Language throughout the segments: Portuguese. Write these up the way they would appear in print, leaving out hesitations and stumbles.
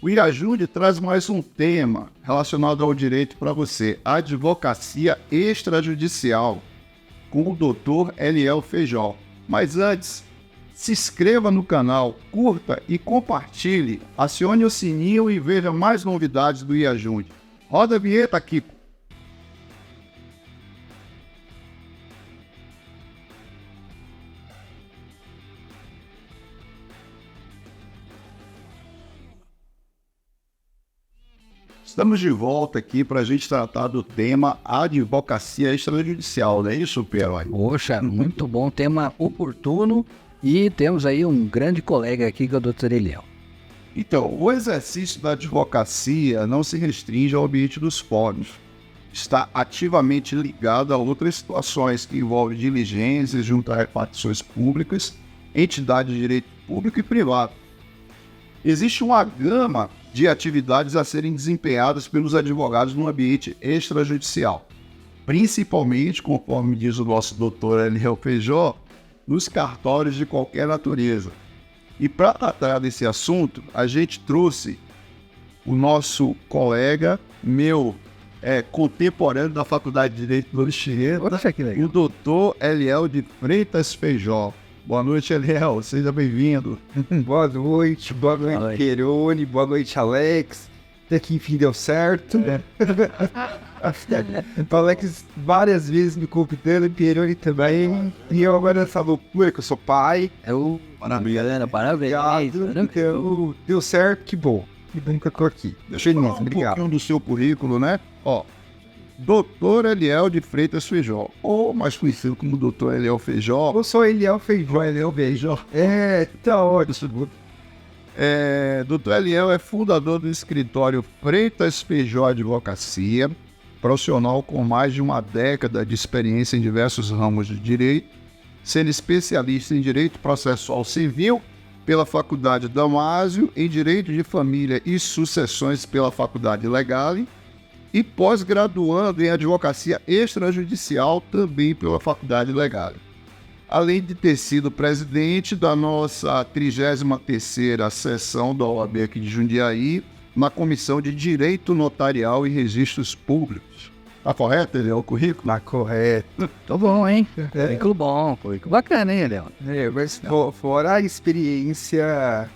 O IAJUD traz mais um tema relacionado ao direito para você, advocacia extrajudicial, com o Dr. Eliel Feijó. Mas antes, se inscreva no canal, curta e compartilhe, acione o sininho e veja mais novidades do IAJUD. Roda a vinheta, Kiko. Estamos de volta aqui para a gente tratar do tema advocacia extrajudicial, não é isso, Pierre? Poxa, muito bom, tema oportuno, e temos aí um grande colega aqui que é o Dr. Eliel. Então, o exercício da advocacia não se restringe ao ambiente dos fóruns. Está ativamente ligado a outras situações que envolvem diligências junto a repartições públicas, entidades de direito público e privado. Existe uma gama de atividades a serem desempenhadas pelos advogados no ambiente extrajudicial, principalmente, conforme diz o nosso doutor Eliel Feijó, nos cartórios de qualquer natureza. E para tratar desse assunto, a gente trouxe o nosso colega, meu contemporâneo da Faculdade de Direito do Anchieta, o doutor Eliel de Freitas Feijó. Boa noite, Eliel. Seja bem-vindo. Boa noite, Peroni, boa noite, Alex. Até que enfim deu certo. O Alex várias vezes me convidando, e Peroni também. E eu agora nessa loucura que eu sou pai. Parabéns. Então, deu certo, que bom. Que bom que eu tô aqui. Deixa eu falar um pouquinho do seu currículo, né? Dr. Eliel de Freitas Feijó, ou mais conhecido como Dr. Eliel Feijó. Eu sou Eliel Feijó. Tá ótimo. Dr. Eliel é fundador do escritório Freitas Feijó Advocacia, profissional com mais de uma década de experiência em diversos ramos de direito, sendo especialista em direito processual civil pela Faculdade Damásio, em direito de família e sucessões pela Faculdade Legale, e pós-graduando em advocacia extrajudicial também pela Faculdade Legal. Além de ter sido presidente da nossa 33ª sessão da OAB aqui de Jundiaí, na Comissão de Direito Notarial e Registros Públicos. Tá correto, Eliel, o currículo? Tá correto. Tô bom, hein? Currículo bom, currículo bacana, hein, Eliel? Mas fora a experiência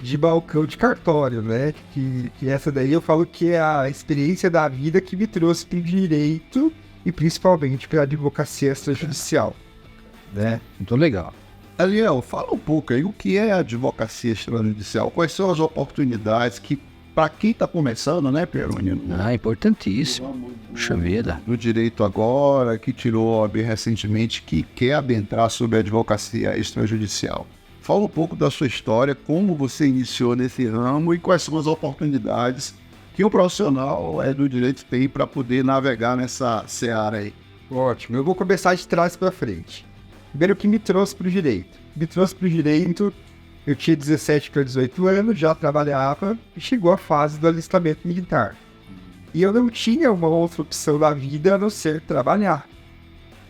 de balcão de cartório, né? Que essa daí eu falo que é a experiência da vida que me trouxe para o direito e principalmente para a advocacia extrajudicial, né? Muito legal. Eliel, fala um pouco aí o que é a advocacia extrajudicial, quais são as oportunidades que, para quem está começando, né, Peroni? Importantíssimo. Puxa vida. Do direito agora, que tirou a OAB recentemente, que quer adentrar sobre a advocacia extrajudicial. Fala um pouco da sua história, como você iniciou nesse ramo e quais são as oportunidades que o profissional do direito tem para poder navegar nessa seara aí. Ótimo, eu vou começar de trás para frente. Primeiro, o que me trouxe para o direito? Eu tinha 17 para 18 anos, já trabalhava e chegou a fase do alistamento militar. E eu não tinha uma outra opção na vida a não ser trabalhar.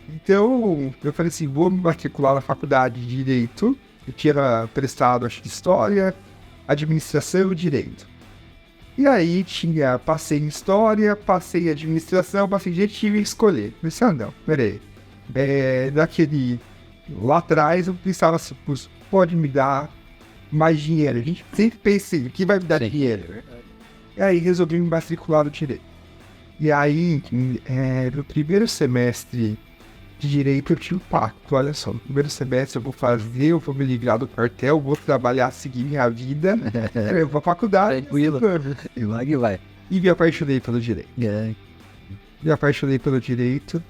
Então, eu falei assim, vou me matricular na faculdade de Direito. Eu tinha prestado, acho que História, Administração e Direito. E aí passei em História, passei em Administração, passei em Direito e tive que escolher. Eu pensei, não, peraí. Lá atrás eu pensava assim, pode me dar mais dinheiro. A gente sempre pensa assim, o que vai me dar dinheiro? E aí resolvi me matricular no Direito. E aí, no primeiro semestre de Direito eu tinha um pacto, olha só, no primeiro semestre eu vou me livrar do quartel, vou trabalhar, seguir minha vida, eu vou à faculdade, tranquilo, e lá que vai. E me apaixonei pelo Direito.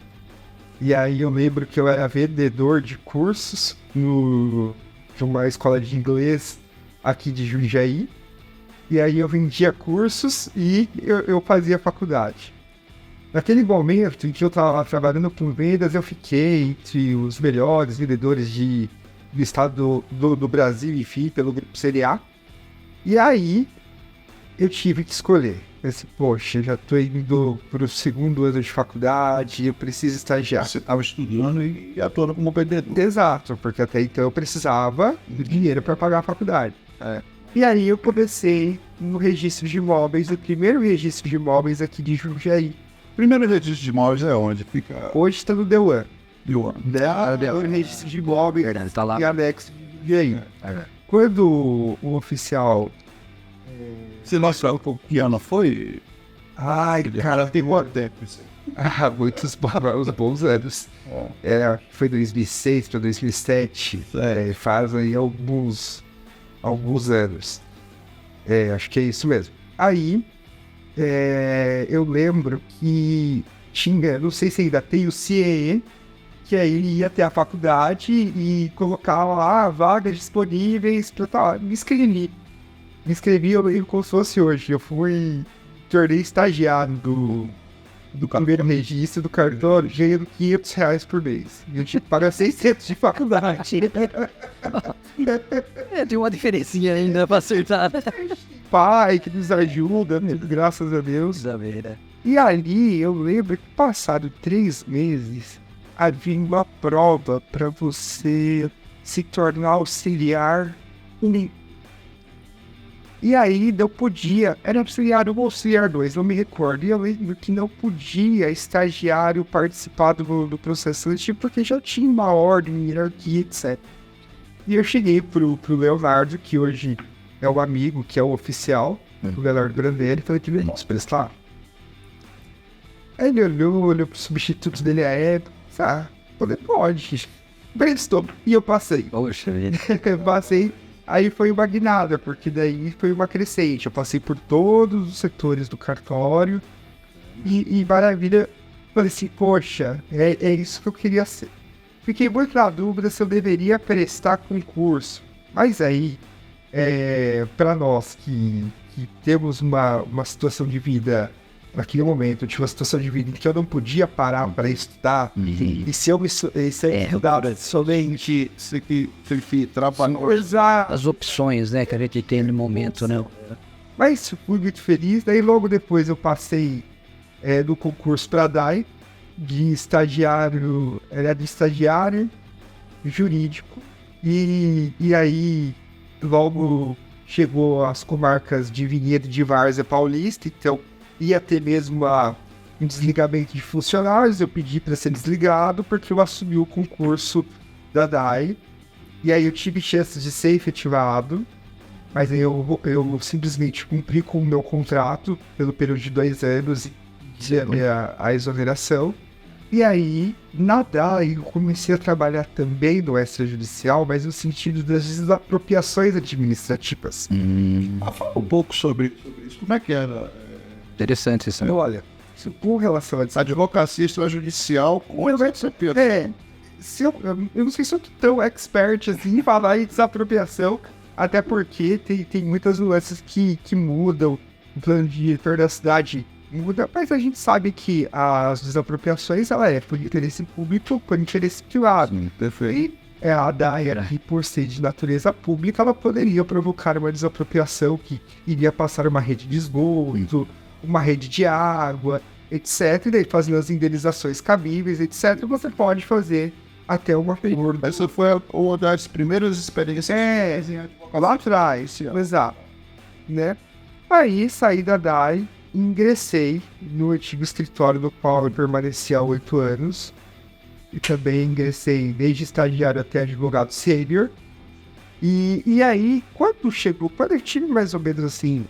E aí eu lembro que eu era vendedor de cursos numa escola de inglês aqui de Jundiaí, e aí eu vendia cursos e eu fazia faculdade. Naquele momento em que eu estava trabalhando com vendas, eu fiquei entre os melhores vendedores do estado do Brasil, enfim, pelo grupo CDA. E aí, eu tive que escolher. Pensei, poxa, já estou indo para o segundo ano de faculdade, eu preciso estagiar. Você estava estudando e atuando como vendedor. Exato, porque até então eu precisava do dinheiro para pagar a faculdade. E aí eu comecei no registro de imóveis, o primeiro registro de imóveis aqui de Jundiaí. Primeiro registro de imóveis é onde? Fica Hoje está no Deuan. Deuan. O registro de imóveis Verdade, tá lá. e anexo de Jundiaí. Quando o oficial... Você mostra que ano foi? Ai, Cara, tem quanto tempo isso aí? muitos bons anos. Foi 2006 para 2007. Faz aí alguns anos. Acho que é isso mesmo. Aí, eu lembro que tinha, não sei se ainda tem o CIE, que aí ia ter a faculdade e colocava lá vagas disponíveis para tal. Me inscrevi, eu lembro como se fosse hoje. Eu tornei estagiário do primeiro registro do cartório, ganhando R$500 por mês. E eu tinha que pagar 600 de faculdade. Tem uma diferencinha ainda pra acertar, né? Pai que nos ajuda, graças a Deus. E ali eu lembro que passado 3 meses havia uma prova para você se tornar auxiliar. E aí não podia, era auxiliar 1 ou auxiliar 2, não me recordo. E eu lembro que não podia estagiário participar do processo seletivo porque já tinha uma ordem, hierarquia, etc. E eu cheguei pro Leonardo, que hoje é o amigo, que é o oficial, o Leonardo Grandelli, e falei que ele posso prestar. Aí ele olhou pro substituto dele à época, falei, pode, prestou. E eu passei. Poxa vida. Passei. Aí foi uma guinada, porque daí foi uma crescente. Eu passei por todos os setores do cartório e maravilha. Falei assim, poxa, é isso que eu queria ser. Fiquei muito na dúvida se eu deveria prestar concurso. Mas aí, para nós que temos uma situação de vida, naquele momento eu tinha uma situação de vida em que eu não podia parar para estudar. E se eu estudava somente... Você que trabalhou. As opções, né, que a gente tem no momento, né? Mas fui muito feliz. Daí logo depois eu passei no concurso para a DAI, de estagiário, era de estagiário jurídico. E aí logo chegou as comarcas de Vinhedo e de Várzea Paulista, então ia ter mesmo um desligamento de funcionários. Eu pedi para ser desligado porque eu assumi o concurso da DAI. E aí eu tive chances de ser efetivado, mas eu simplesmente cumpri com o meu contrato pelo período de 2 anos e a exoneração. E aí, na DAI, eu comecei a trabalhar também no extrajudicial, mas no sentido das desapropriações administrativas. Fala um pouco sobre isso. Como é que era? Interessante isso. Olha, com relação a Advocacia extrajudicial com execução. Eu não sei se eu tô tão expert assim em falar em desapropriação, até porque tem muitas nuances que mudam, o plano diretor da cidade muda, mas a gente sabe que as desapropriações, ela é por interesse público ou por interesse privado. Perfeito. E a DAI, que por ser de natureza pública, ela poderia provocar uma desapropriação que iria passar uma rede de esgoto, uma rede de água, etc. E daí, fazendo as indenizações cabíveis, etc., você pode fazer até uma acordo. Essa foi uma das primeiras experiências. Lá atrás, exato. Né? Aí, saí da DAI, ingressei no antigo escritório do qual eu permaneci há 8 anos. E também ingressei desde estagiário até advogado sênior. E aí, quando eu tive mais ou menos assim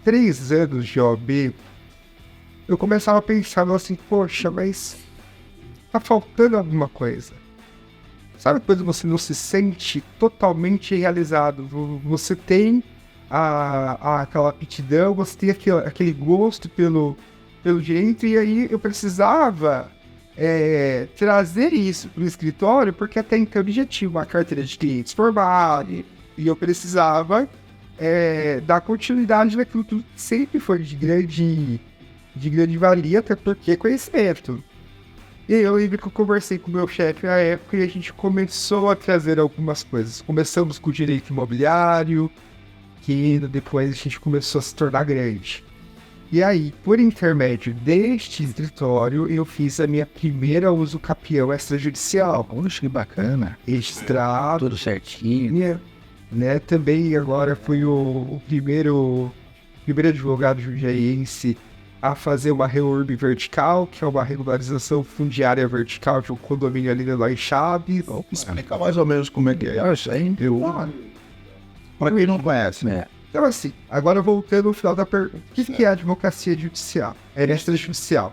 3 anos de OAB, eu começava a pensar assim, poxa, mas tá faltando alguma coisa. Sabe quando você não se sente totalmente realizado? Você tem aquela aptidão, você tem aquele gosto pelo direito, e aí eu precisava trazer isso para o escritório, porque até então eu já tinha uma carteira de clientes formada, e eu precisava dar continuidade naquilo que sempre foi de grande valia, até porque é conhecimento. E aí eu lembro que eu conversei com o meu chefe na época e a gente começou a trazer algumas coisas. Começamos com o direito imobiliário, que depois a gente começou a se tornar grande. E aí, por intermédio deste escritório, eu fiz a minha primeira uso capião extrajudicial. Poxa, que bacana. Registrado. Tudo certinho. Né? Também agora fui o primeiro primeiro advogado jundiaiense a fazer uma REURB vertical, que é uma regularização fundiária vertical de um condomínio ali lá em Chaves. Explica mais ou menos como é que é. Eu sei. Para quem não conhece. Então assim, agora voltando ao final da pergunta. O que é a advocacia judicial? É extrajudicial.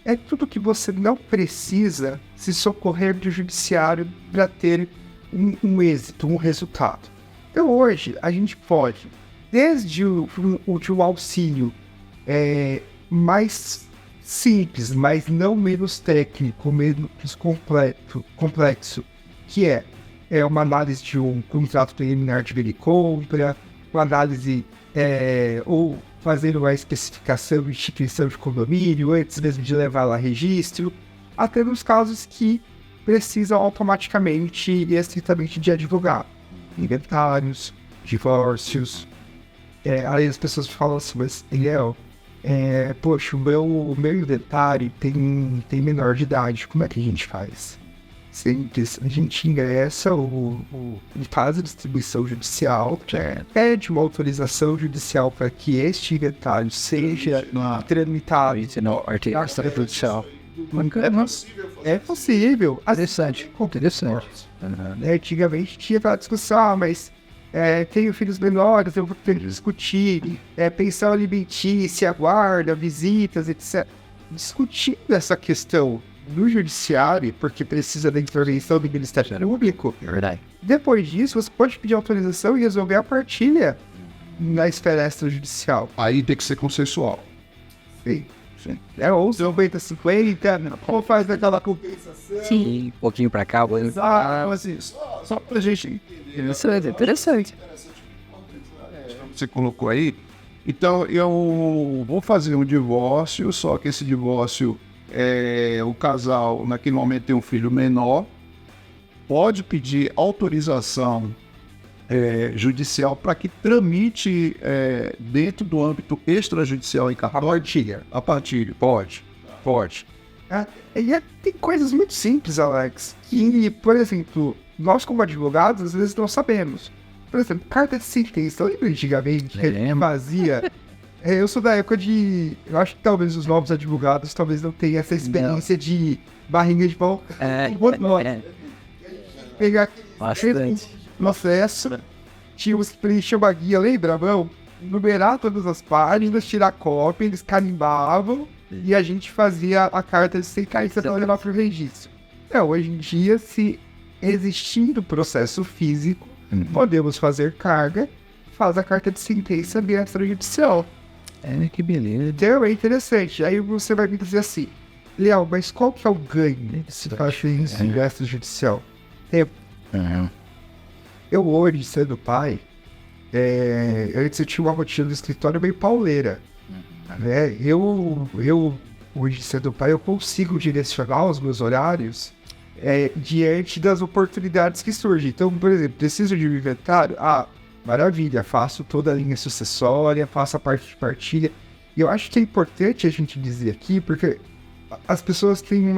É tudo que você não precisa se socorrer do judiciário para ter um êxito, um resultado. Então hoje a gente pode, desde o auxílio mais simples, mas não menos técnico, menos complexo, que é uma análise de um contrato preliminar de venda e compra, uma análise ou fazer uma especificação de instituição de condomínio antes mesmo de levar lá registro, até nos casos que precisam automaticamente e estritamente de advogado. Inventários, divórcios. Aí as pessoas falam assim, mas Eliel, poxa, o meu inventário tem menor de idade, como é que a gente faz? Simples, a gente ingressa faz a distribuição judicial, pede uma autorização judicial para que este inventário seja tramitado. É possível. Interessante. Antigamente tinha aquela discussão, mas tenho filhos menores, eu vou ter que discutir pensão alimentícia, guarda, visitas, etc. Discutindo essa questão no judiciário, porque precisa da intervenção do Ministério Público. É verdade. Depois disso, você pode pedir autorização e resolver a partilha na esfera extrajudicial. Aí tem que ser consensual. Sim. Ou 50-50, ou faz aquela compensação. Sim. Um pouquinho pra cá. Assim, só pra gente entender. Isso é interessante. Você colocou aí. Então, eu vou fazer um divórcio, só que esse divórcio, o casal, naquele momento, tem um filho menor, pode pedir autorização judicial para que tramite dentro do âmbito extrajudicial em cartório. A partilha. Pode. Tem coisas muito simples, Alex, que, por exemplo, nós como advogados, às vezes não sabemos. Por exemplo, carta de sentença. Eu lembro antigamente que a gente fazia... eu sou da época de... Eu acho que talvez os novos advogados talvez não tenham essa experiência de barriga de pau. Pegar bastante processo, tínhamos que preencher uma guia, lembra, mão? Numerar todas as páginas, tirar cópia, eles carimbavam e a gente fazia a carta de sentença para levar para o registro. Hoje em dia, se existindo processo físico, podemos fazer carga, faz a carta de sentença via extrajudicial. Que beleza. Então é interessante. Aí você vai me dizer assim, Léo, mas qual que é o ganho se faz isso via extrajudicial? Eu hoje, sendo pai, antes eu tinha uma rotina do escritório meio pauleira. Eu hoje, sendo pai, eu consigo direcionar os meus horários diante das oportunidades que surgem. Então, por exemplo, preciso de um inventário? Maravilha, faço toda a linha sucessória, faço a parte de partilha. E eu acho que é importante a gente dizer aqui, porque as pessoas têm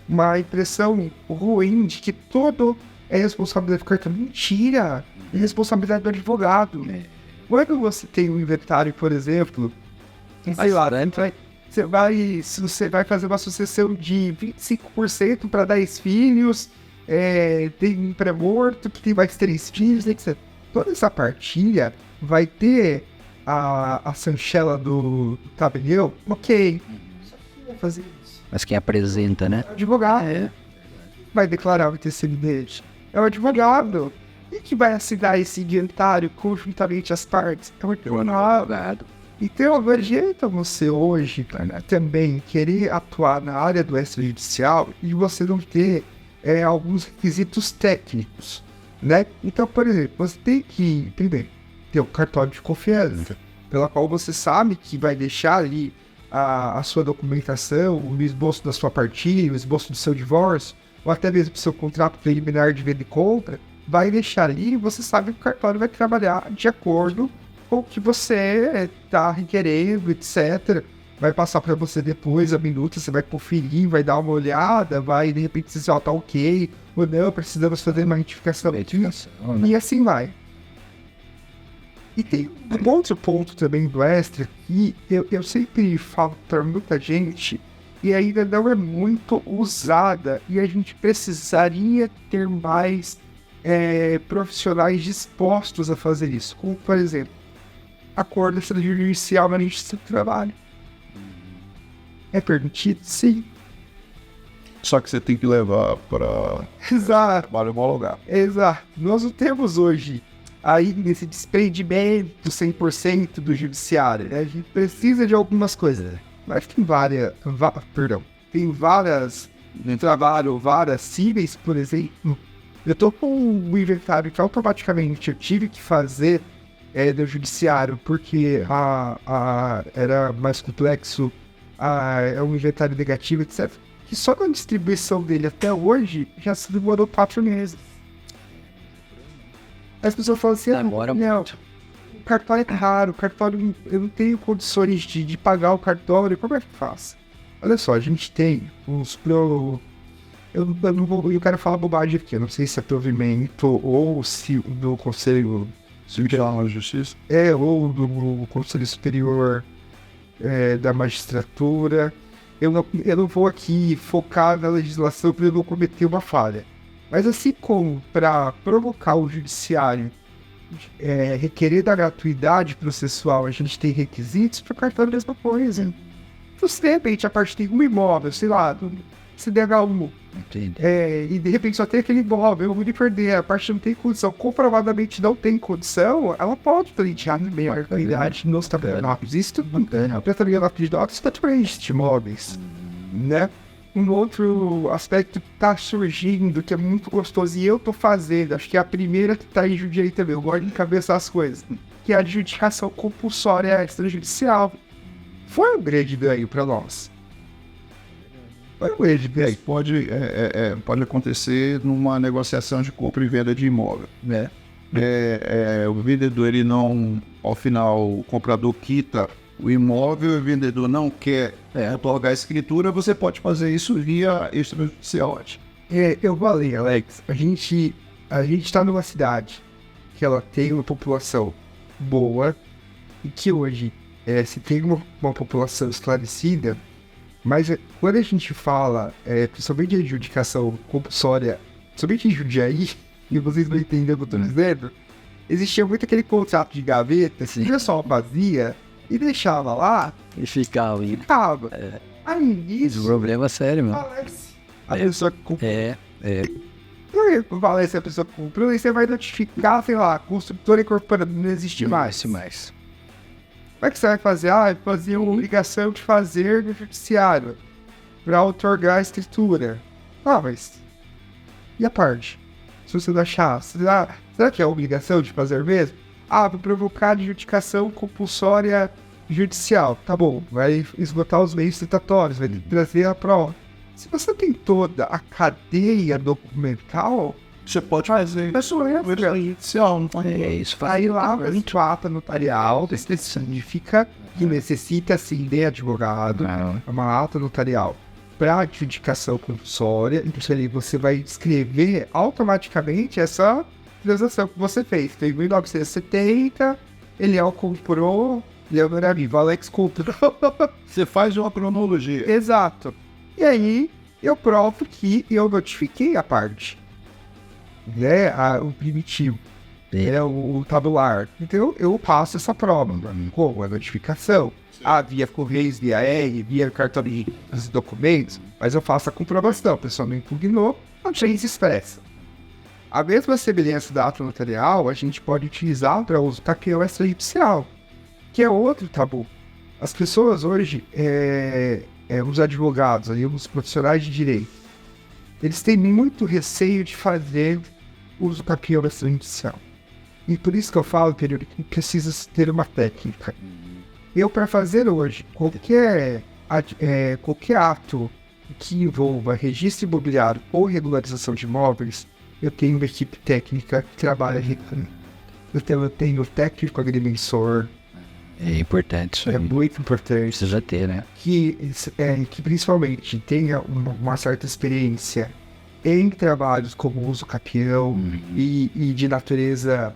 uma impressão ruim de que todo é responsabilidade do cartório. Mentira! É responsabilidade do advogado. Quando você tem um inventário, por exemplo, sei lá, você vai fazer uma sucessão de 25% para 10 filhos, tem um pré-morto que tem mais 3 filhos, etc. Toda essa partilha vai ter a sanchela do tabelião, ok. Só que vai fazer isso. Mas quem apresenta, né? É o advogado. Vai declarar o antecedente. É o advogado. E que vai assinar esse inventário conjuntamente às partes? É o advogado. Então, não adianta você hoje também querer atuar na área do extrajudicial e você não ter alguns requisitos técnicos, né? Então, por exemplo, você tem que, primeiro, ter um cartório de confiança, pela qual você sabe que vai deixar ali a sua documentação, o esboço da sua partilha, o esboço do seu divórcio, ou até mesmo o seu contrato preliminar de venda e compra, vai deixar ali e você sabe que o cartório vai trabalhar de acordo com o que você está requerendo, etc. Vai passar para você depois a minuta, você vai conferir, vai dar uma olhada, vai de repente dizer, tá ok, ou não, precisamos fazer uma retificação. Né? E assim vai. E tem um outro ponto também do extra que eu sempre falo para muita gente e ainda não é muito usada e a gente precisaria ter mais profissionais dispostos a fazer isso. Como, por exemplo, acordo extrajudicial na justiça do trabalho. É permitido? Sim. Só que você tem que levar para Exato. trabalho homologado. Exato. Nós não temos hoje aí nesse desprendimento 100% do judiciário, né? A gente precisa de algumas coisas. Mas tem tem várias trabalho, várias cíveis, por exemplo. Eu tô com um inventário que automaticamente eu tive que fazer do judiciário, porque era mais complexo, é um inventário negativo, etc. Que só na distribuição dele até hoje já se demorou 4 meses. As pessoas falam assim, Demora não, muito. o cartório é caro, o cartório, eu não tenho condições de pagar o cartório, como é que faz? Olha só, a gente tem os eu não vou, eu quero falar bobagem aqui, eu não sei se é provimento ou se do Conselho Superior de Justiça. ou do Conselho Superior da Magistratura. Eu não vou aqui focar na legislação para eu não cometer uma falha. Mas assim como para provocar o judiciário requerer da gratuidade processual, a gente tem requisitos, para o cartório é a mesma coisa. Então, se de repente a parte tem um imóvel, sei lá, CDH1, Entendi. e de repente só tem aquele imóvel, eu vou me perder, a parte não tem condição, comprovadamente não tem condição, ela pode pleitear também a gratuidade nos tabelionatos. Isso tudo para tabelionatos de docs, de imóveis, né? Um outro aspecto que tá surgindo, que é muito gostoso, e eu tô fazendo, acho que é a primeira que tá em Jundiaí também, eu gosto de encabeçar as coisas, que é a adjudicação compulsória extrajudicial. Foi um grande ganho para nós. Foi um grande ganho. Pode acontecer numa negociação de compra e venda de imóvel. É. O vendedor, ele não, ao final, o comprador quita o imóvel e o vendedor não quer otorgar a escritura, você pode fazer isso via extrajudicial. Eu falei, Alex, a gente está numa cidade que ela tem uma população boa e que hoje se tem uma população esclarecida, mas quando a gente fala, principalmente de adjudicação compulsória, principalmente em Jundiaí, e vocês vão entender o que eu estou dizendo, existia muito aquele contrato de gaveta, que o pessoal fazia e deixava lá E ficava. e ficava. Aí Esse isso, problema é sério, meu. Alex, a pessoa que comprou. É. Se a pessoa comprou, aí você vai notificar, sei lá, a construtora incorporada não existe mais. mais. Como é que você vai fazer? Fazer uma obrigação de fazer no judiciário para outorgar a escritura. Mas e a parte? Se você não achar, será que é a obrigação de fazer mesmo? Vou provocar adjudicação compulsória judicial. Tá bom, vai esgotar os meios citatórios, vai trazer a prova. Se você tem toda a cadeia documental, Você pode fazer judicial. Isso faz. Aí lá vem a ata notarial, isso significa que necessita sim de advogado, uma ata notarial para adjudicação compulsória, então aí você vai escrever automaticamente essa transação que você fez. Então, em 1970, Eliel comprou, Leonor Aviva, Alex comprou. Você faz uma cronologia. Exato. E aí, eu provo que eu notifiquei a parte, né, o primitivo, o tabular. Então, eu passo essa prova, como a notificação, via Correios, via R, via cartório de documentos, mas eu faço a comprovação, a pessoa não impugnou, a gente expressa. A mesma semelhança da ata notarial, a gente pode utilizar para uso taqueão extrajudicial, que é outro tabu. As pessoas hoje, os advogados, os profissionais de direito, eles têm muito receio de fazer uso taqueão extrajudicial. E por isso que eu falo, que precisa ter uma técnica. Eu, para fazer hoje, qualquer ato que envolva registro imobiliário ou regularização de imóveis, eu tenho uma equipe técnica que trabalha. Eu tenho técnico agrimensor. É importante isso aí. É muito importante. Precisa ter, né? Que principalmente tenha uma certa experiência em trabalhos como uso capião e de natureza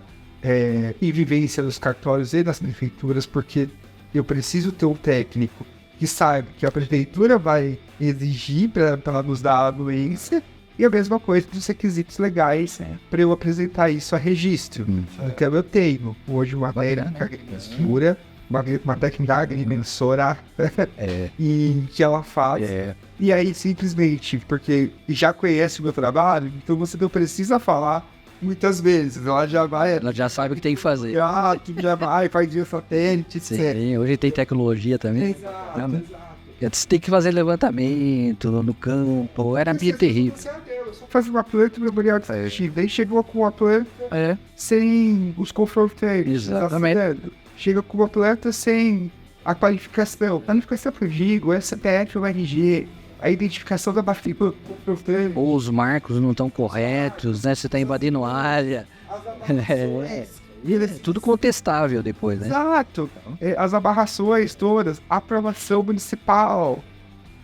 e vivência nos cartórios e nas prefeituras, porque eu preciso ter um técnico que saiba que a prefeitura vai exigir para nos dar a anuência, e a mesma coisa dos requisitos legais para eu apresentar isso a registro. Então eu tenho hoje uma técnica agrimensura, uma técnica agrimensora, e que ela faz. E aí simplesmente, porque já conhece o meu trabalho, então você não precisa falar muitas vezes. Ela já vai. Ela já sabe o que tem que fazer. Já vai, faz dia satélite, etc. Sim, hoje tem tecnologia também. Exato. Você tem que fazer levantamento no campo, era meio terrível. Só fazer uma planta memorial de daí chegou com uma planta sem os confronteiros. Exatamente. Chega com uma planta sem a qualificação. A qualificação que eu digo, SPF ou RG, a identificação da matrícula do confronteiro. Ou os marcos não estão corretos, né? Você está invadindo área. Tudo contestável depois, né? Exato. As amarrações todas, a aprovação municipal,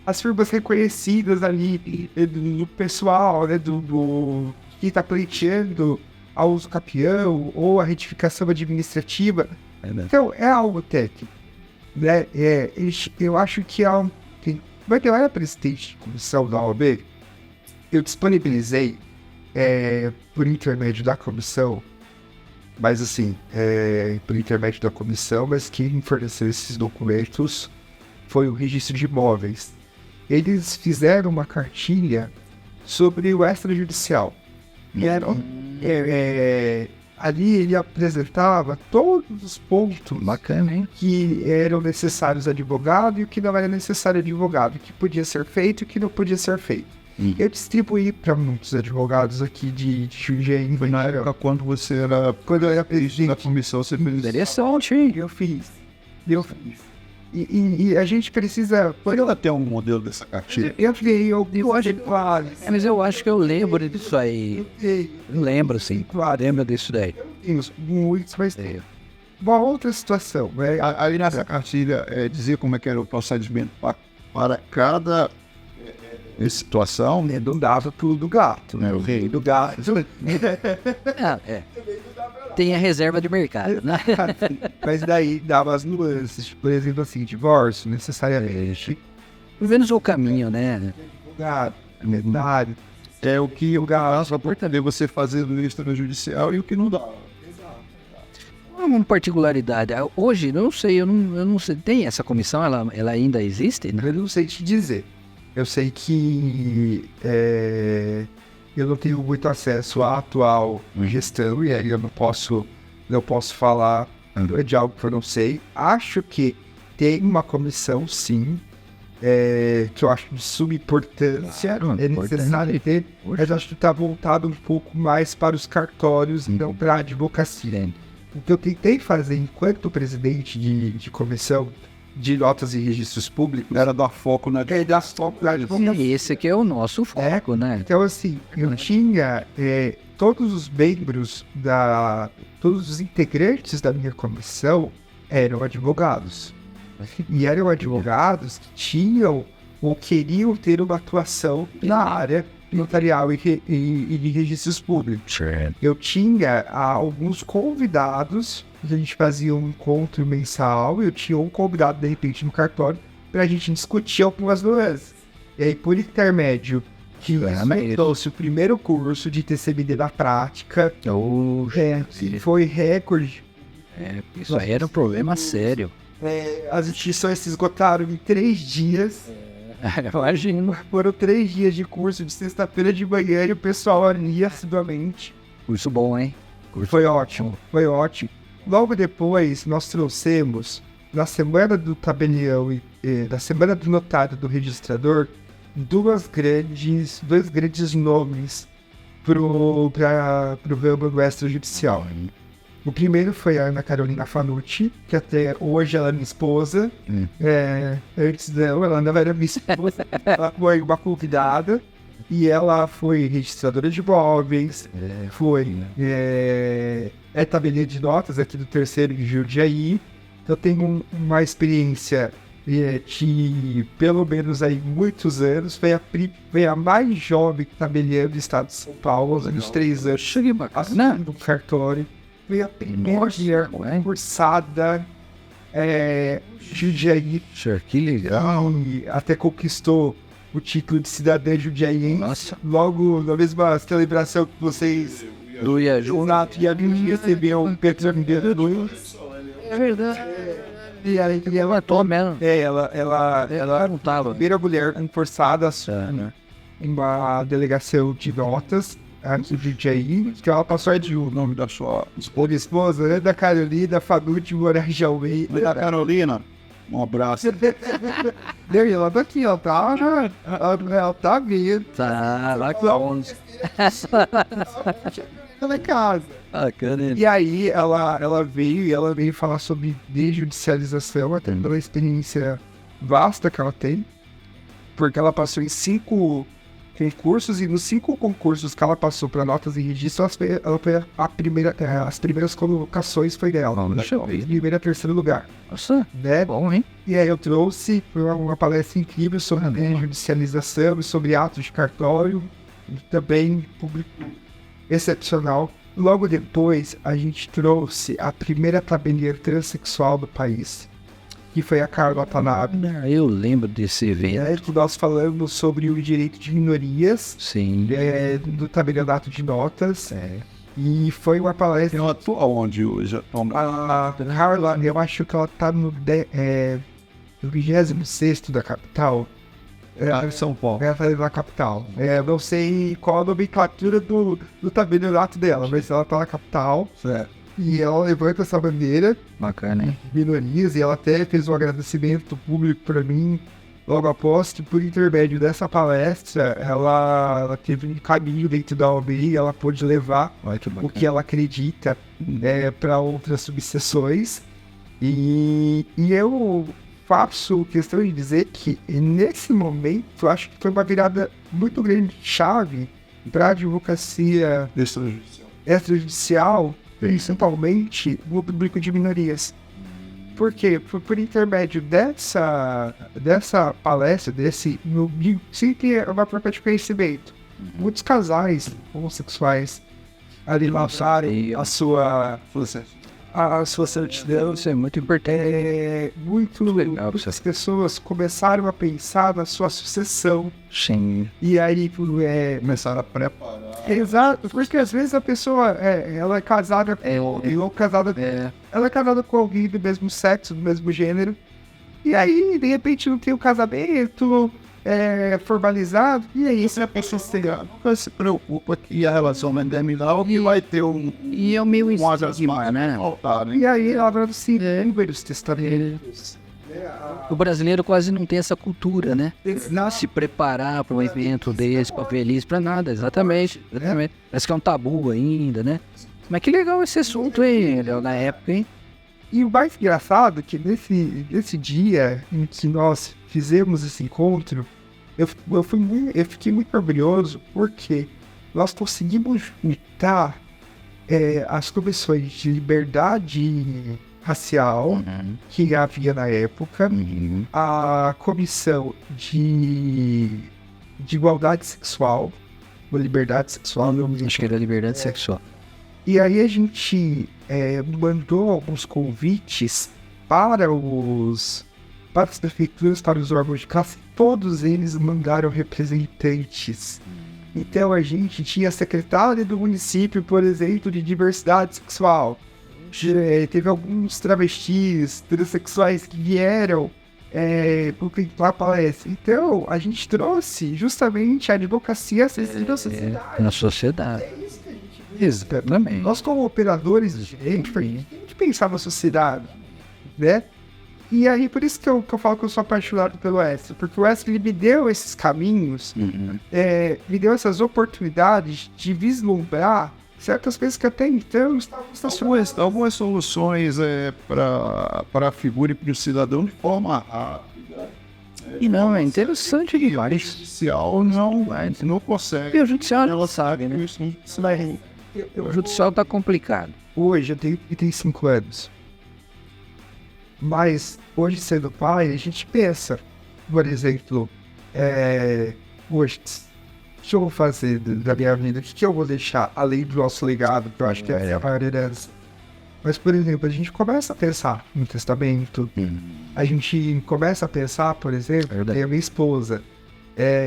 as firmas reconhecidas ali do pessoal, né, do que está pleiteando ao uso capião ou a retificação administrativa. Então, é algo técnico. Né? Eu acho que quando eu era presidente de comissão da OAB, eu disponibilizei, por intermédio da comissão, mas assim, por intermédio da comissão, mas quem forneceu esses documentos foi o registro de imóveis. Eles fizeram uma cartilha sobre o extrajudicial. E ali ele apresentava todos os pontos Bacana, hein? que eram necessários advogado e o que não era necessário advogado, o que podia ser feito e o que não podia ser feito. Eu distribuí para muitos advogados aqui de Jundiaí. Foi na época quando eu era presidente da comissão, você fez isso. Interessante, hein? Eu fiz. E a gente precisa... Foi ela ter um modelo dessa cartilha? Eu acho que Mas eu acho que eu lembro disso aí. Eu lembro, sim. Lembro disso daí. muitos, mas tem. Uma outra situação, né? Ali nessa cartilha dizia como é que era o procedimento para cada situação. Não dava tudo do gato, né? O rei do gato. Tem a reserva de mercado, né? Mas daí dava as nuances, por exemplo, assim, divórcio, necessariamente. Pelo menos o caminho, né? Gato, medalho. É o que o gasto portaria você fazer no extrajudicial e o que não dá. Uma particularidade. Hoje, eu não sei. Tem essa comissão? Ela ainda existe? Né? Eu não sei te dizer. Eu sei que eu não tenho muito acesso à atual gestão e aí eu não posso falar de algo que eu não sei. Acho que tem uma comissão, sim, que eu acho de suma importância, é necessário ter, mas acho que está voltado um pouco mais para os cartórios, não para a advocacia. O que eu tentei fazer enquanto presidente de comissão de notas e registros públicos era dar foco na advocacia. Esse aqui é o nosso foco, né? Então, assim, eu tinha todos os membros todos os integrantes da minha comissão eram advogados. E eram advogados que tinham ou queriam ter uma atuação na área notarial e de registros públicos. Eu tinha alguns convidados, a gente fazia um encontro mensal, eu tinha um convidado, de repente, no cartório, para a gente discutir algumas nuances. E aí, por intermédio, que trouxe o primeiro curso de TCMD na prática, foi recorde. Isso aí era um problema sério. As instituições se esgotaram em 3 dias. Imagino. Foram 3 dias de curso, de sexta-feira de manhã, e o pessoal lia assiduamente. Curso bom, hein? Foi ótimo. Logo depois, nós trouxemos, na semana do tabelião e na semana do notário do registrador, dois grandes nomes pro ramo do extrajudicial. O primeiro foi a Ana Carolina Fanucci, que até hoje ela é minha esposa. Antes dela, ela não era minha esposa. Ela foi uma convidada. E ela foi registradora de imóveis. É tabeliã de notas aqui do terceiro de Jundiaí. Então tem uma experiência de pelo menos aí muitos anos. Foi a mais jovem tabeliã do estado de São Paulo, uns 3 anos. Cheguei bacana. No cartório. foi a primeira mulher concursada Jundiaí. Que legal. E até conquistou o título de cidadã jundiaiense. Nossa. Logo na mesma celebração que vocês Do Iaju. o Nato e a mim recebeu um personagem do É verdade. e ela Tô mesmo. ela Não tava. primeira mulher concursada Né? em uma delegação de notas antes do Jundiaí, que ela passou de O nome da sua esposa, Ana Carolina Fanucci Moraes de Almeida. da Carolina. Um abraço. E ela tá aqui, ela tá vindo. Tá, lá que onde. Ela é casa. Bacana. E aí ela veio falar sobre desjudicialização, até pela experiência vasta que ela tem, porque ela passou em 5 concursos, e nos 5 concursos que ela passou para notas e registro, ela foi a primeira, as primeiras colocações foi dela. Deixa eu ver. Primeiro a terceiro lugar, Nossa, né? bom, hein? E aí eu trouxe uma palestra incrível sobre judicialização e sobre atos de cartório, e também público excepcional. Logo depois, a gente trouxe a primeira tabelier transexual do país, que foi a Carla Watanabe. Eu lembro desse evento. Que nós falamos sobre o direito de minorias Sim. do tabelionato de notas. E foi uma palestra. Ela atua onde hoje? A Carla, eu acho que ela está no 26º da capital. Em São Paulo. Ela tá na capital. Não sei qual a nomenclatura do tabelionato dela, mas ela tá na capital. Certo. E ela levanta essa bandeira Bacana, hein? de minorias, e ela até fez um agradecimento público para mim logo após que, por intermédio dessa palestra, ela teve um caminho dentro da OAB e ela pôde levar o que ela acredita para outras subseções. E eu faço questão de dizer que, nesse momento, eu acho que foi uma virada muito grande de chave para a advocacia extrajudicial, principalmente no público de minorias. Por quê? Por intermédio dessa palestra, sem ter uma própria de conhecimento, muitos casais homossexuais ali lançaram a sua certidão. Isso é muito importante. Muitas pessoas começaram a pensar na sua sucessão. Sim. E aí Começaram a preparar. Exato, porque às vezes a pessoa ela é casada ela é casada com alguém do mesmo sexo, do mesmo gênero, e aí de repente não tem o casamento formalizado, e aí Isso é pra sociedade. Nunca se preocupa que a relação vai terminar ou que vai ter E é o meu estigma, estigma, né? Faltar, né? e aí ela vai se números testamentos. O brasileiro quase não tem essa cultura, né? Não se preparar para um evento desse, para feliz, para nada, exatamente. Parece que é um tabu ainda, né? Mas que legal esse assunto, hein, Léo, na época, hein? E o mais engraçado é que nesse dia em que nós fizemos esse encontro, eu fiquei muito orgulhoso, porque nós conseguimos juntar as comissões de liberdade racial que havia na época, a comissão de igualdade sexual, ou liberdade sexual, Acho que era liberdade sexual. e aí a gente mandou alguns convites para as prefeituras, para os órgãos de classe, todos eles mandaram representantes. Então a gente tinha a secretária do município, por exemplo, de diversidade sexual. Teve alguns travestis, transexuais que vieram contemplar a palestra. Então, a gente trouxe justamente a advocacia acessível à sociedade. Na sociedade. É isso que a gente Exatamente. Nós, como operadores de direito, a gente tem que pensar na sociedade, né? E aí, por isso que eu falo que eu sou apaixonado pelo Wesley, porque o Wesley me deu esses caminhos, me deu essas oportunidades de vislumbrar certas coisas que até então estavam estacionadas. Algumas soluções para a figura e para o cidadão de forma rápida. E não, é interessante O demais. judicial não consegue. E o judicial ela sabe, né? O judicial tá complicado. Hoje eu tenho 35 anos. Mas hoje, sendo pai, a gente pensa, por exemplo, hoje, o que eu vou fazer da minha vida? O que eu vou deixar além do nosso legado, que eu acho que é a maior herança? Mas, por exemplo, a gente começa a pensar no testamento, a gente começa a pensar, por exemplo, tem a minha esposa,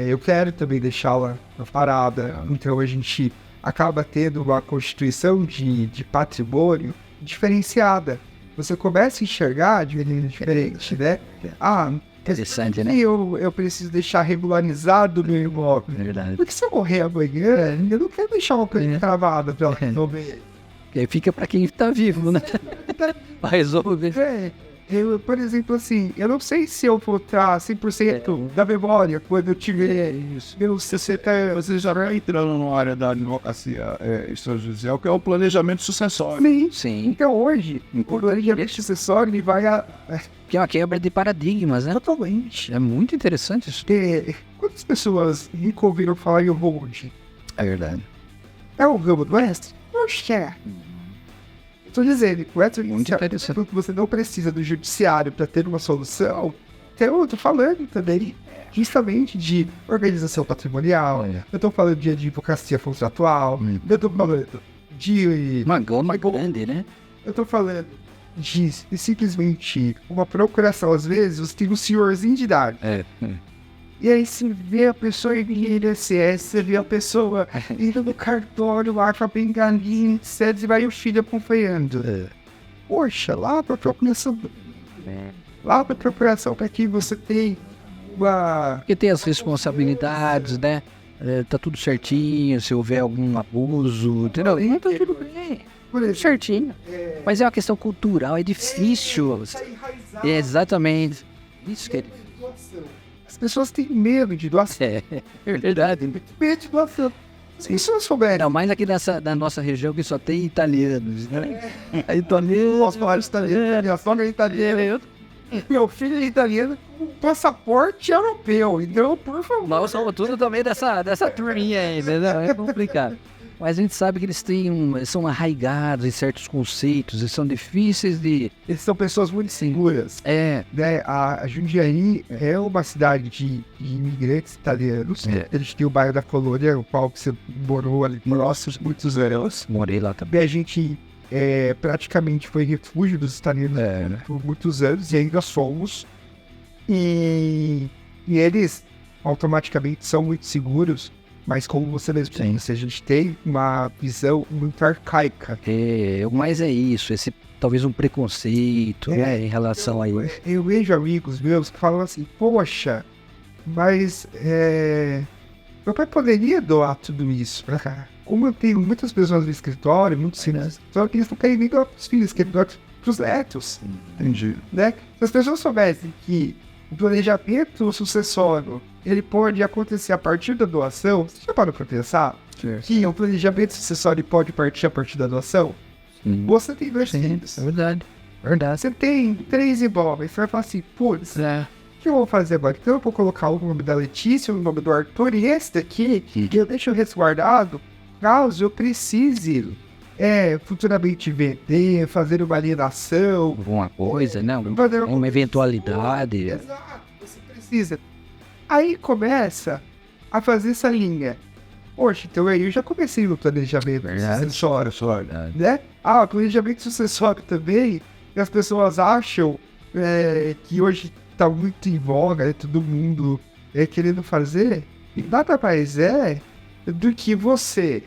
eu quero também deixá-la parada, então a gente acaba tendo uma constituição de patrimônio diferenciada. Você começa a enxergar de maneira diferente, né? Interessante, né? Eu preciso deixar regularizado o meu imóvel. Verdade. Porque se eu morrer amanhã, eu não quero deixar uma coisa travada pra ela resolver. Que aí fica pra quem tá vivo, né? Pra resolver. Eu, por exemplo, assim, eu não sei se eu vou estar 100% da memória quando eu tiver meus 60 anos. Você já vai entrando numa área da advocacia extrajudicial, que é o planejamento sucessório. Sim. Então hoje, o planejamento sucessório ele vai Que é uma quebra de paradigmas, né? totalmente. É muito interessante isso. Quantas pessoas nunca ouviram falar em holding? É verdade. É o ramo do mestre? Oxê. Estou dizendo, o Muito interessante. você não precisa do judiciário para ter uma solução. Então, eu estou falando também justamente de organização patrimonial, eu estou falando de advocacia contratual, eu estou falando de... Uma gama grande, né? Eu estou falando de simplesmente uma procuração. Às vezes, você tem um senhorzinho de idade. E aí você vê a pessoa indo em INSS, você vê a pessoa indo no cartório lá com a bengalinha, etc. E vai o filho acompanhando. Poxa, lá pra procuração. Lá pra procuração, pra que você tem uma... Porque tem as responsabilidades, né? Tá tudo certinho, se houver algum abuso, entendeu? Não, tá tudo bem. Certinho. Mas é uma questão cultural, é difícil. Exatamente. Isso que é difícil. As pessoas têm medo de doação. É verdade. Medo de doação. Se não souberem. Não, mais aqui na nossa região que só tem italianos, né? Italiano. Nossa, vários italianos. Minha sogra é italiana. Meu filho é italiano com passaporte europeu. Então, por favor. Nós somos tudo também dessa turminha aí, né? É complicado. Mas a gente sabe que eles são arraigados em certos conceitos, eles são difíceis de... Eles são pessoas muito seguras. Né? A Jundiaí é uma cidade de imigrantes italianos. A gente tem o bairro da Colônia, o qual você morou ali próximos, muitos anos. Morei lá também. A gente praticamente foi refúgio dos italianos por muitos anos e ainda somos. E eles automaticamente são muito seguros. Mas como você mesmo disse, a gente tem uma visão muito arcaica. Mas é isso, talvez um preconceito, né, em relação a isso. Eu vejo amigos meus que falam assim, poxa, mas meu pai poderia doar tudo isso pra cá. Como eu tenho muitas pessoas no escritório, muitos filhos, só que eles não querem nem doar pros filhos, querem doar pros netos. Entendi. Né? Se as pessoas soubessem que o planejamento sucessório ele pode acontecer a partir da doação, você já parou para pensar que o planejamento sucessório pode partir a partir da doação? Você tem 2 filhos. É verdade. Você tem 3 imóveis. Você vai falar assim, putz, o que eu vou fazer agora? Então eu vou colocar o nome da Letícia, o nome do Arthur e esse daqui, que eu deixo resguardado, caso eu precise futuramente vender, fazer uma alienação. Alguma coisa, né? Uma eventualidade. Exato, você precisa. Aí começa a fazer essa linha. Poxa, então aí eu já comecei no planejamento sucessório, né? O planejamento sucessório também, que as pessoas acham que hoje tá muito em voga, né? Todo mundo querendo fazer, nada mais do que você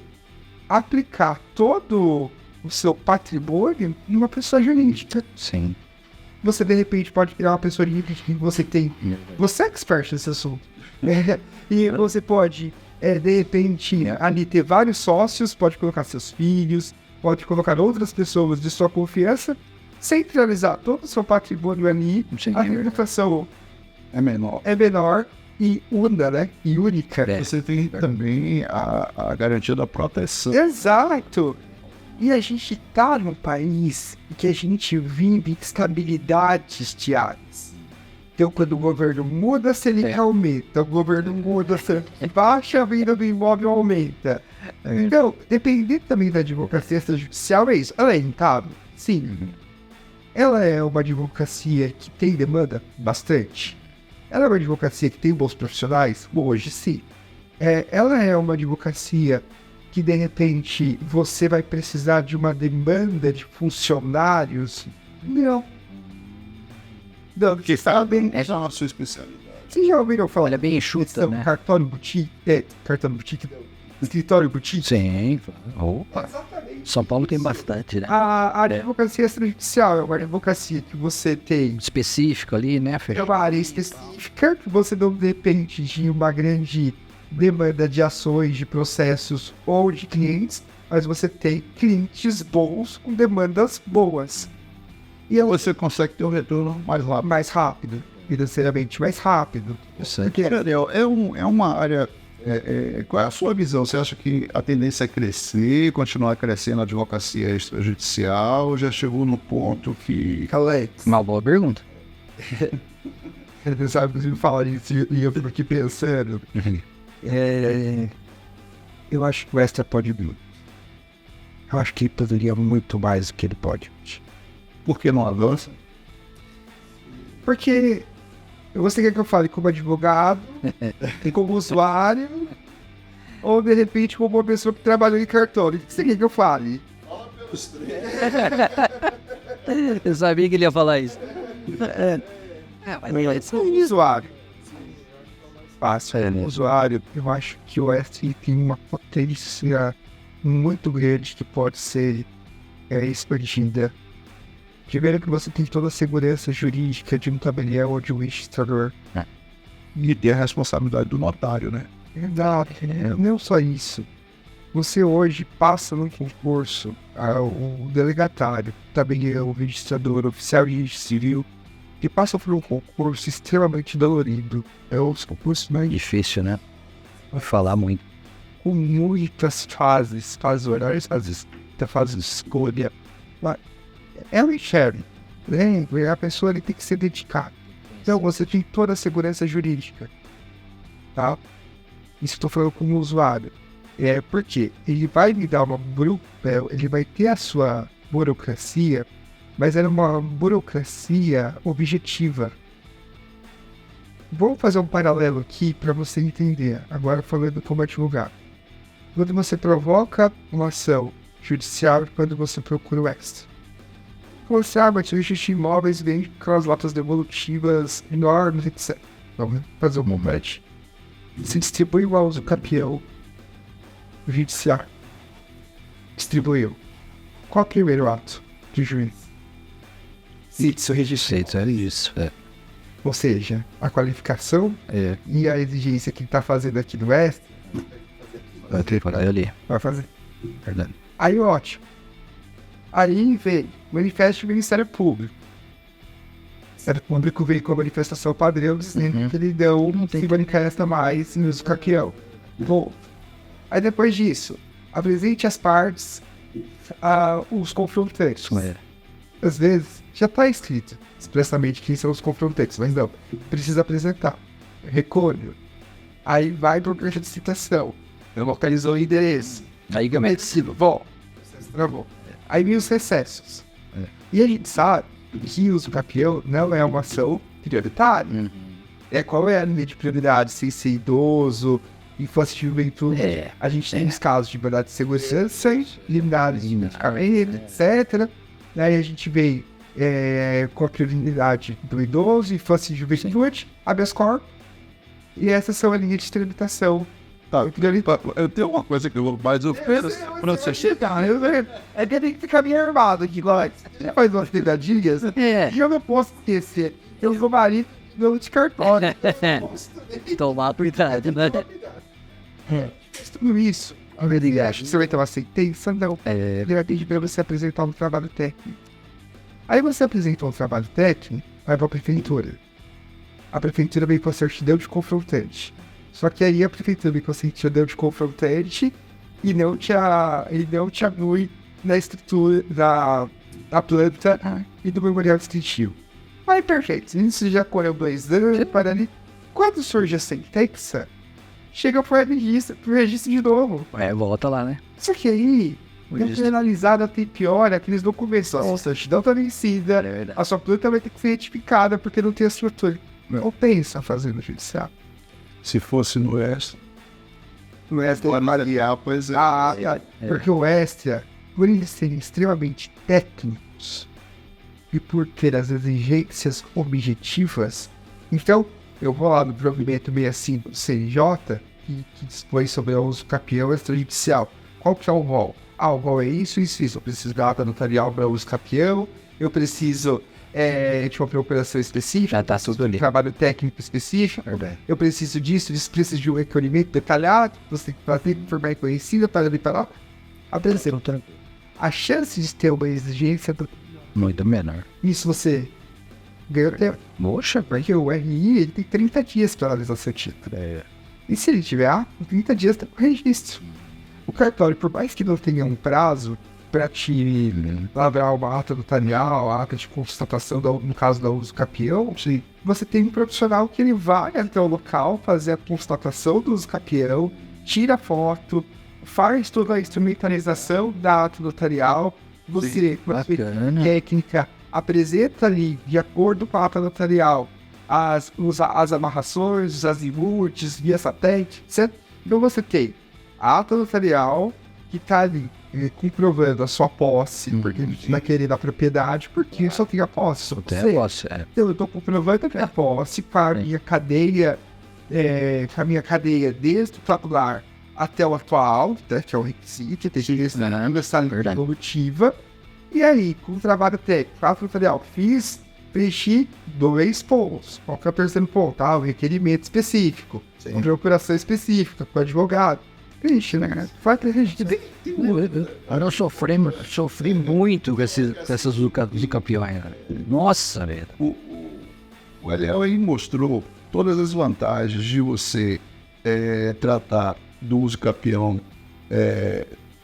aplicar todo o seu patrimônio numa pessoa jurídica. Sim. Você, de repente, pode criar uma pessoa jurídica que você tem... Você é expert nesse assunto. E você pode, de repente, ali ter vários sócios, pode colocar seus filhos, pode colocar outras pessoas de sua confiança, centralizar todo o seu patrimônio ali, a reputação é menor e né? E única. Você tem também a garantia da proteção. Exato! E a gente tá num país que a gente vive instabilidades diárias. Então, quando o governo muda, a Selic aumenta. O governo muda, a Selic baixa, a venda do imóvel aumenta. Então, dependendo também da advocacia judicial, é isso. Ela é rentável? Sim. Ela é uma advocacia que tem demanda? Bastante. Ela é uma advocacia que tem bons profissionais? Hoje, sim. Ela é uma advocacia que de repente você vai precisar de uma demanda de funcionários? Não. Não, porque sabem. Essa é a sua especialidade. Vocês já ouviram falar? Olha, bem enxuta, né? Cartório boutique? Cartório boutique não. Escritório boutique? Sim. Opa. Exatamente. São Paulo tem bastante, né? A advocacia extrajudicial é uma advocacia que você tem. Específico ali, né, Fê? É uma área específica que você não depende de uma grande demanda de ações, de processos ou de clientes, mas você tem clientes bons com demandas boas. E Você consegue ter um retorno mais rápido. mais rápido, financeiramente mais rápido. Porque Daniel, é uma área. Qual é a sua visão? Você acha que a tendência é crescer, continuar crescendo a advocacia extrajudicial? Ou já chegou no ponto que. Alex, Uma boa pergunta. você sabe que me falar isso e eu fico aqui pensando. Eu acho que o Extra pode muito. Eu acho que ele poderia muito mais do que ele pode. Por que não avança? Porque você quer que eu fale como advogado, como usuário, ou de repente como uma pessoa que trabalhou em cartório? O que você quer que eu fale? Eu sabia que ele ia falar isso. Mas Usuário. Fácil. Usuário, eu acho que o S tem uma potência muito grande que pode ser expandida. Primeiro que você tem toda a segurança jurídica de um tabelião ou de um registrador. E ter a responsabilidade do notário, né? Exato. Não só isso. Você hoje passa num concurso, o delegatário, tabelião, o registrador, oficial de registro civil, que passa por um concurso extremamente dolorido. É os concursos mais difícil, né? Vou falar muito. com muitas fases orais, fase de escolha. Mas é um enxergue, né? A pessoa ele tem que ser dedicada. Então você tem toda a segurança jurídica, tá? Isso estou falando como usuário. Porque ele vai me dar ele vai ter a sua burocracia, mas é uma burocracia objetiva. Vamos fazer um paralelo aqui para você entender, agora falando como advogado. Quando você provoca uma ação judicial, quando você procura o Extra. Você, mas o registro de imóveis vem com aquelas latas devolutivas enormes, etc. Vamos fazer um momento. Se distribui o uso campeão judiciário. Distribuiu. Qual é o primeiro ato do juiz? Isso, registro. Isso. Ou seja, a qualificação e a exigência que ele está fazendo aqui no Extra. Vai ter para ali. Vai fazer. Verdade. Aí, ótimo. Aí vem o manifesto do Ministério Público. O Ministério Público veio com a manifestação padrão dizendo que ele não se manifesta mais no uso campeão. Bom. Aí depois disso, apresente as partes, os confrontantes. Às vezes, já está escrito expressamente quem são os confrontantes, mas não, precisa apresentar. Recolho. Aí vai para o processo de citação. Localizou o endereço. Aí Medicina, bom. Travou. Aí vem os recessos. E a gente sabe que o uso campeão não é uma ação prioritária. Qual é a linha de prioridade? Sem ser idoso, infância e juventude. A gente tem os casos de liberdade de segurança, liberdade de medicamento, etc. Aí a gente vem com a prioridade do idoso, infância e juventude, habeas corpus. E essas são a linha de tramitação. Eu tenho uma coisa que eu vou mais Pra você chegar, é que tem que ficar bem armado aqui, Glória. Você faz umas pegadinhas e eu não posso esquecer. Eu sou marido de cartório. Tomar cuidado, né? Tudo isso, você vai ter uma sentença? Não. Ele vai pedir para você apresentar um trabalho técnico. Aí você apresentou um trabalho técnico, vai para a prefeitura. A prefeitura vem com a certidão de confrontante. Só que aí a prefeitura vem com a certidão de confrontante e não te anui na estrutura da planta e do memorial descritivo. Aí perfeito, isso já correu 2 anos, para ali. Quando surge a sentença, chega pro registro de novo. Volta lá, né? Só que aí, penalizada tem pior, aqueles documentos. A certidão tá vencida, a sua planta vai ter que ser retificada porque não tem a estrutura. Não pensa fazer no judiciário. Se fosse no Extra. no extra Maria, pois é. Porque o extra, por eles serem extremamente técnicos e por ter as exigências objetivas, então eu vou lá no provimento 65 do CNJ, que dispõe sobre o uso capião extrajudicial. Qual que é o rol? O rol é isso. Eu preciso da ata notarial para uso capião, eu preciso de uma procuração específica, já tá tudo ali. Trabalho técnico específico, eu preciso disso, preciso de um recolhimento detalhado, você tem que fazer de forma reconhecida para ali para lá. Atenção, a chance de ter uma exigência muito menor. Isso você ganhou tempo. Poxa, porque o RI ele tem 30 dias para analisar seu título. E se ele tiver 30 dias tem o registro. O cartório, por mais que não tenha um prazo para te lavrar uma ata notarial, ata de constatação, no caso da uso capião, você tem um profissional que ele vai até o local fazer a constatação do uso capião, tira foto, faz toda a instrumentalização da ata notarial, você, com a sua técnica, apresenta ali, de acordo com a ata notarial, as amarrações, os azimutes, via satélite, etc. Então você tem a ata notarial que está ali comprovando a sua posse, porque naquele da propriedade, porque eu só tenho a posse. Só tem a posse, Então eu estou comprovando a minha posse com a minha cadeia, desde o tabular até o atual, né, que é o requisito, tem que essa linha evolutiva. E aí, com o trabalho técnico, ata notarial, preenchi 2 pontos. Qual que é o terceiro ponto? O requerimento específico, uma procuração específica com o advogado. Preenche, né? Faz registro. Eu sofri muito com essas usucapiões. Nossa, velho. O Eliel aí mostrou todas as vantagens de você tratar do usucapião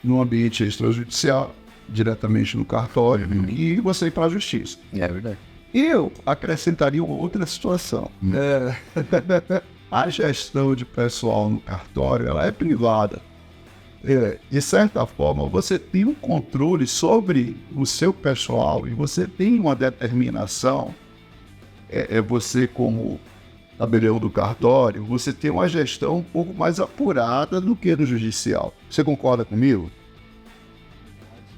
no ambiente extrajudicial, diretamente no cartório, e você ir para a justiça. É verdade. Eu acrescentaria outra situação. A gestão de pessoal no cartório, ela é privada. De certa forma, você tem um controle sobre o seu pessoal e você tem uma determinação. Você, como tabelião do cartório, você tem uma gestão um pouco mais apurada do que no judicial. Você concorda comigo?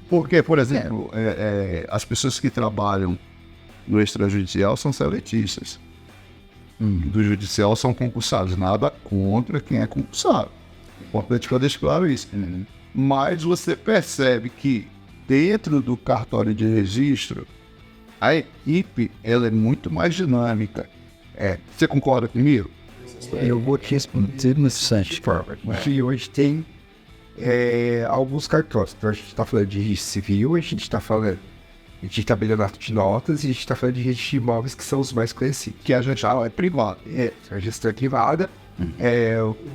Porque, por exemplo, as pessoas que trabalham no extrajudicial são seletistas. Do judicial são concursados. Nada contra quem é concursado. Importante que eu deixe claro isso. Mas você percebe que dentro do cartório de registro, a equipe ela é muito mais dinâmica. Você concorda comigo? Eu vou te responder nesse forma. Hoje tem alguns cartórios. Então a gente está falando de registro civil, a gente está falando de tabelionato de notas e a gente está falando de registro de imóveis, que são os mais conhecidos. Que a gestão é privada. A gestão é privada.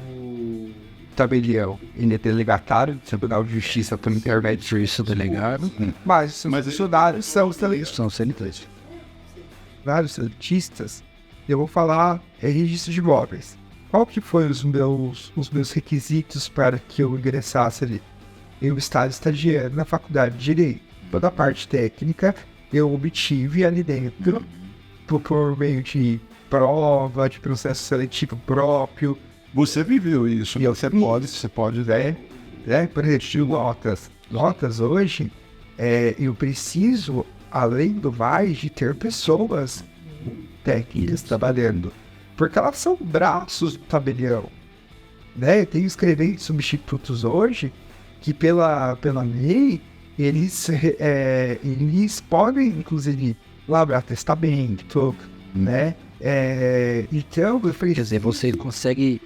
O tabelião, ele é delegatário, Tribunal de Justiça pelo intermédio disso, delegado. Mas os funcionários são seletistas. Vários seletistas, eu vou falar registro de imóveis. Qual que foram os meus requisitos para que eu ingressasse ali? Eu estava estagiando na faculdade de Direito. Toda a parte técnica eu obtive ali dentro por meio de prova, de processo seletivo próprio. Você viveu isso. E você pode ver, por exemplo, notas hoje, eu preciso, além do mais, de ter pessoas técnicas trabalhando, porque elas são braços do tabelião, né? Eu tenho escreventes substitutos hoje que pela lei eles podem, inclusive, lavrar testamento, né? Então, eu falei, quer dizer, você consegue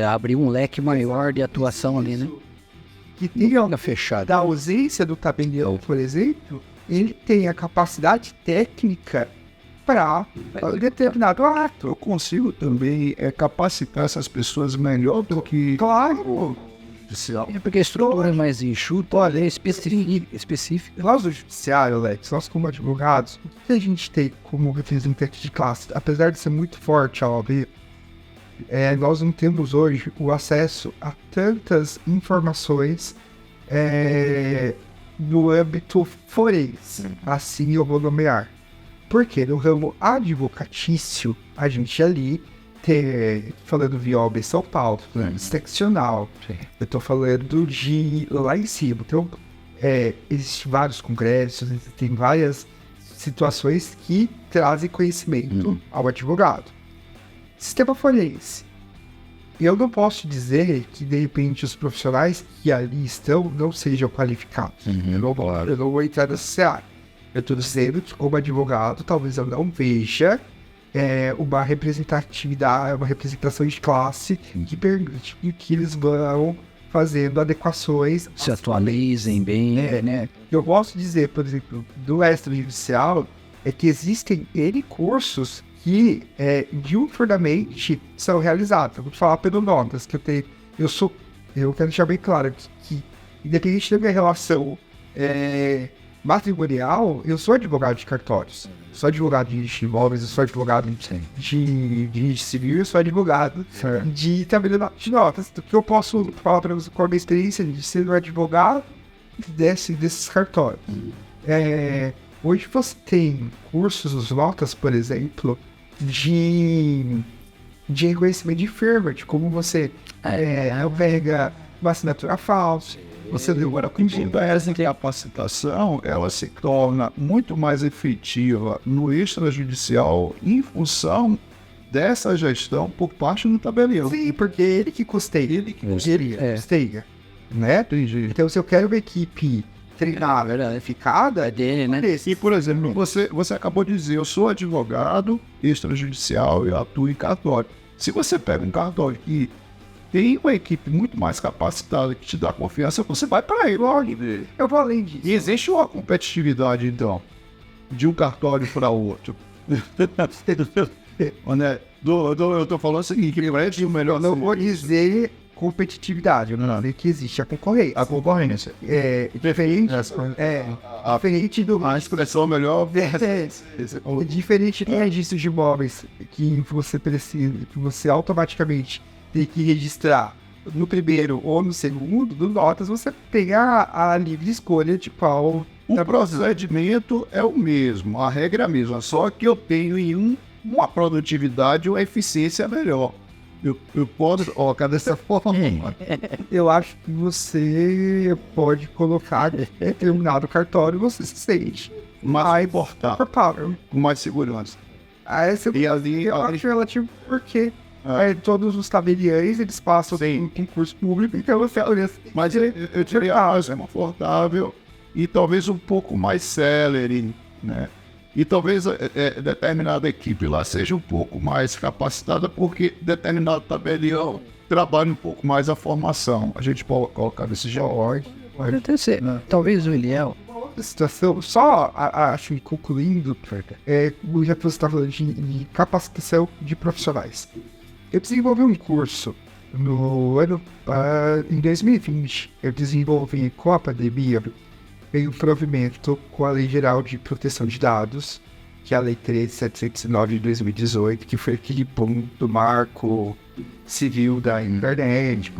abrir um leque maior de atuação ali, né? Que tenha fechado. Da ausência do tabelião, por exemplo, ele tem a capacidade técnica para determinado ato. Eu consigo também capacitar essas pessoas melhor do que... Claro! Porque a estrutura é mais enxuta, olha, é específica. Nós do judiciário, Alex, nós como advogados, o que a gente tem como representante de classe? Apesar de ser muito forte a OAB, nós não temos hoje o acesso a tantas informações no âmbito forense, assim eu vou nomear. Porque no ramo advocatício, a gente ali falando via OAB São Paulo, seccional. Sim. Eu tô falando de lá em cima. Então, existem vários congressos, existem várias situações que trazem conhecimento ao advogado. Sistema forense. Eu não posso dizer que, de repente, os profissionais que ali estão não sejam qualificados. Eu não vou entrar nessa seara. Eu estou dizendo que, como advogado, talvez eu não veja uma representatividade, uma representação de classe que permite que eles vão fazendo adequações. Se atualizem bem, né? Eu posso dizer, por exemplo, do extrajudicial, é que existem N cursos que diuturnamente são realizados. Eu vou falar pelo notas, que eu quero deixar bem claro que independente da minha relação matrimonial, eu sou advogado de cartórios. Sou advogado de imóveis, eu sou advogado de civil, eu sou advogado de trabalhador de notas. O que eu posso falar para você com a minha experiência de ser um advogado desses cartórios. Hoje você tem cursos, os notas, por exemplo, de reconhecimento de firma, de como você pega uma assinatura falsa. Você agora, com essa capacitação, ela se torna muito mais efetiva no extrajudicial em função dessa gestão por parte do tabelião. Sim, porque ele que custeia. Ele custeia, né? Entendi. Então, se eu quero uma equipe treinada, qualificada, É dele, né? E, por exemplo, você acabou de dizer, eu sou advogado extrajudicial e atuo em cartório. Se você pega um cartório que tem uma equipe muito mais capacitada que te dá confiança, você vai para ele logo. eu vou além disso. E existe uma competitividade, então, de um cartório para outro. Eu tô falando o seguinte, que parece o melhor. Não vou dizer competitividade, eu não sei que existe a concorrência. A concorrência. Diferente do... A expressão melhor. Diferente do registro de imóveis que você precisa, que você automaticamente tem que registrar no primeiro ou no segundo, do notas, você tem a livre escolha de qual... O procedimento é o mesmo, a regra é a mesma, só que eu tenho em uma produtividade ou eficiência melhor. Eu posso colocar dessa forma. Eu acho que você pode colocar determinado cartório e você se sente mais confortável, com mais segurança. E ali eu acho relativo porque todos os tabeliães eles passam em concurso público, então você olha assim. Mas eu diria mais confortável e talvez um pouco mais célere, né? E talvez determinada equipe lá seja um pouco mais capacitada, porque determinado tabelião trabalha um pouco mais a formação. A gente pode colocar desse jeito. Pode até ser. Talvez o Eliel. Outra situação, só acho que concluindo, já que você está falando de capacitação de profissionais. Eu desenvolvi um curso em 2020. Eu desenvolvi com a pandemia em provimento com a Lei Geral de Proteção de Dados, que é a Lei 13.709 de 2018, que foi aquele ponto do marco civil da internet,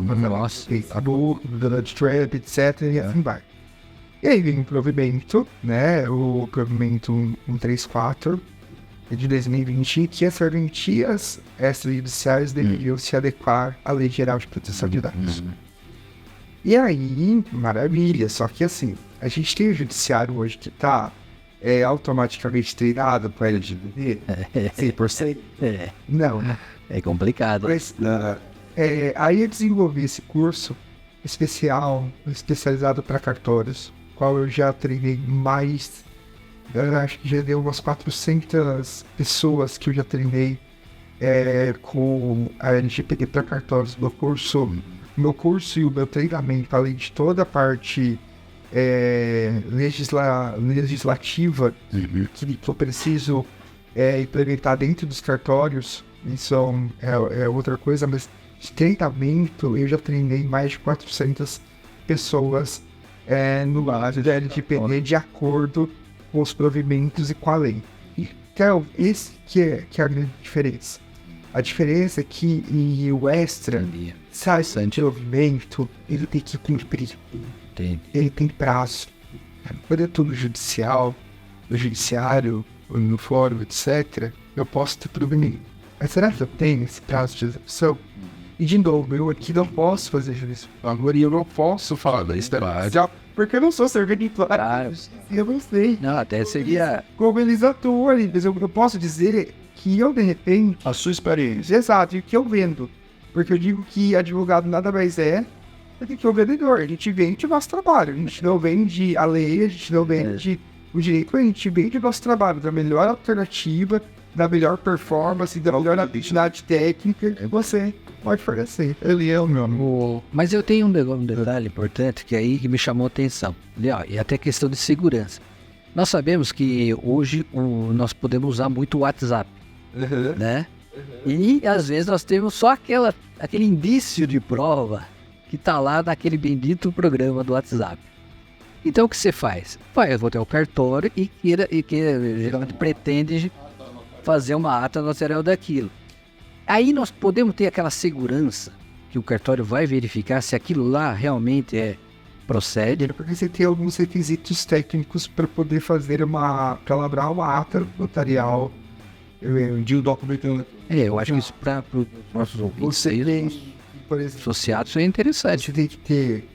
Facebook, Donald Trump, etc. E assim vai. E aí vem o provimento, né? O provimento 134 de 2020, que as serventias extrajudiciais deveriam se adequar à Lei Geral de Proteção de Dados. E aí, maravilha, só que assim, a gente tem o judiciário hoje que está automaticamente treinado para LGPD, 100%? Não, né? É complicado. Mas, aí eu desenvolvi esse curso especializado para cartórios, qual eu já treinei mais, eu acho que já deu umas 400 pessoas que eu já treinei com a LGPD para cartórios no curso. Meu curso e o meu treinamento, além de toda a parte legislativa que eu preciso implementar dentro dos cartórios, isso é outra coisa, mas de treinamento eu já treinei mais de 400 pessoas no lado da LGPD de acordo com os provimentos e com a lei. Então, esse que é a grande diferença. A diferença é que o extra, sai de provimento, ele tem que cumprir. Ele tem prazo. Quando eu estou no judicial, no judiciário, no fórum, etc., eu posso ter provimento. Mas será que eu tenho esse prazo de execução? E de novo, eu aqui não posso fazer juízo agora e eu não posso falar da história. Porque eu não sou servidor. Claro. Eu não sei Não, até seria... como eles atuam. Mas eu posso dizer que eu, de repente... A sua experiência. Exato, e o que eu vendo. Porque eu digo que advogado nada mais é do que o vendedor. A gente vende o nosso trabalho. A gente não vende a lei, a gente não vende o direito, a gente vende o nosso trabalho da melhor alternativa, da melhor performance, da melhor habilidade técnica que você pode fornecer. Ele é o meu amigo. Mas eu tenho um detalhe importante que aí que me chamou a atenção. E até questão de segurança. Nós sabemos que hoje nós podemos usar muito o WhatsApp, né? E às vezes nós temos só aquele indício de prova que tá lá naquele bendito programa do WhatsApp. Então o que você faz? Vai até o cartório e geralmente pretende fazer uma ata notarial daquilo. Aí nós podemos ter aquela segurança que o cartório vai verificar se aquilo lá realmente procede. Porque você tem alguns requisitos técnicos para poder fazer para elaborar uma ata notarial de um documento. Eu acho que isso para os nossos ouvintes Por exemplo, associados é interessante. você tem que ter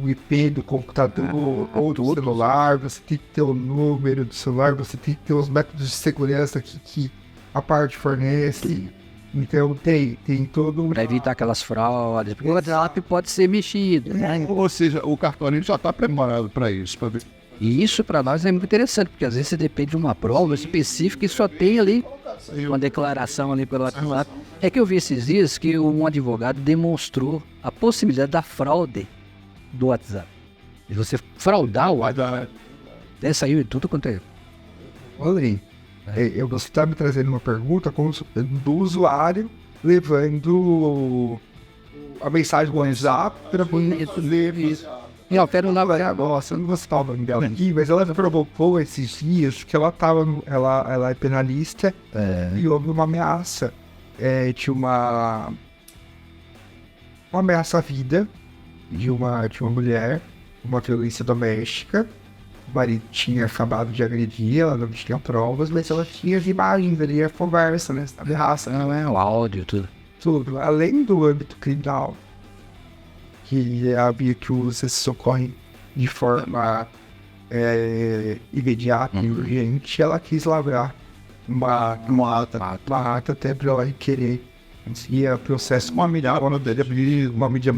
o IP do computador ou do celular, você tem que ter o número do celular, você tem que ter os métodos de segurança que a parte fornece. Então tem todo Para evitar aquelas fraudes, porque o WhatsApp pode ser mexido, né? Ou seja, o cartório já está preparado para isso, para ver. E isso para nós é muito interessante, porque às vezes você depende de uma prova específica e só tem ali uma declaração ali pelo WhatsApp. É que eu vi esses dias que um advogado demonstrou a possibilidade da fraude do WhatsApp. E você fraudar o WhatsApp. Saiu em tudo quanto é. Olha aí, você está me trazendo uma pergunta do usuário levando a mensagem do WhatsApp para poder ler isso. Eu quero lá. Nossa, eu não vou citar o nome dela aqui, mas ela provocou esses dias que ela é penalista e houve uma ameaça. Tinha uma ameaça à vida de uma mulher, uma violência doméstica. O marido tinha acabado de agredir, ela não tinha provas, mas ela tinha as imagens ali, a conversa, né? A raça, o áudio, tudo. Tudo. Além do âmbito criminal, que havia que os processos ocorrem de forma imediata e urgente, ela quis lavrar uma ata até para ela querer seguir o processo uma medida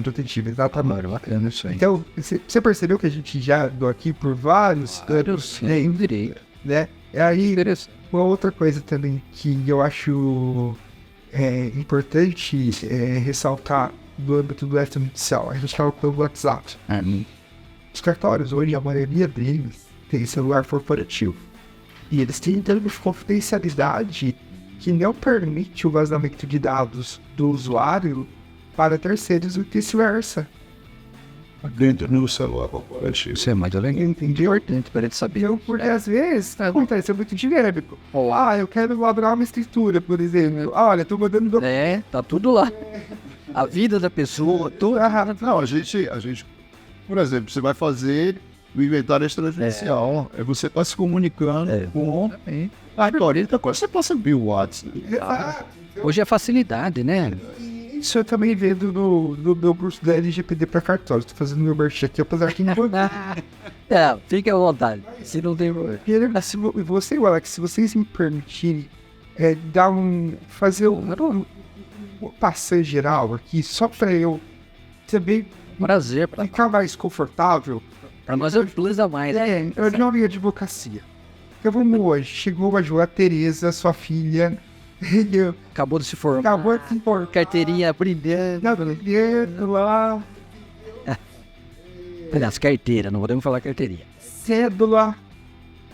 protetiva, exatamente. Bacana isso aí. Então, você percebeu que a gente já andou aqui por vários anos, direito, né? Aí, uma outra coisa também que eu acho importante ressaltar do âmbito do extrajudicial, a gente estava pelo WhatsApp. Os cartórios hoje, a maioria deles tem celular corporativo. E eles têm termos de confidencialidade que não permite o vazamento de dados do usuário para terceiros e vice-versa. Dentro do celular corporativo. Isso é muito legal. Entendeu? Importante para ele saber. Então, porque às vezes acontece muito dinâmico. Eu quero elaborar uma escritura, por exemplo. Olha, estou mandando... Tá tudo lá. A vida da pessoa, tudo. Não, a gente, por exemplo, você vai fazer o inventário extrajudicial. Você está se comunicando com a cartório. Você passa abrir o WhatsApp. Hoje é facilidade, né? Isso eu também vendo no meu curso da LGPD para cartório. Estou fazendo meu merchan aqui, apesar que não vou dar. Fique à vontade. Se não tem problema. Você, Alex, se vocês me permitirem fazer um passeio geral aqui, só para eu também prazer ficar mais confortável. Para nós é um plus a mais. Eu não vi advocacia. Então vamos hoje. Chegou a Joa Tereza, sua filha. Acabou de se formar. Carteirinha brilhando lá. Aliás, carteira, não podemos falar carteirinha. Cédula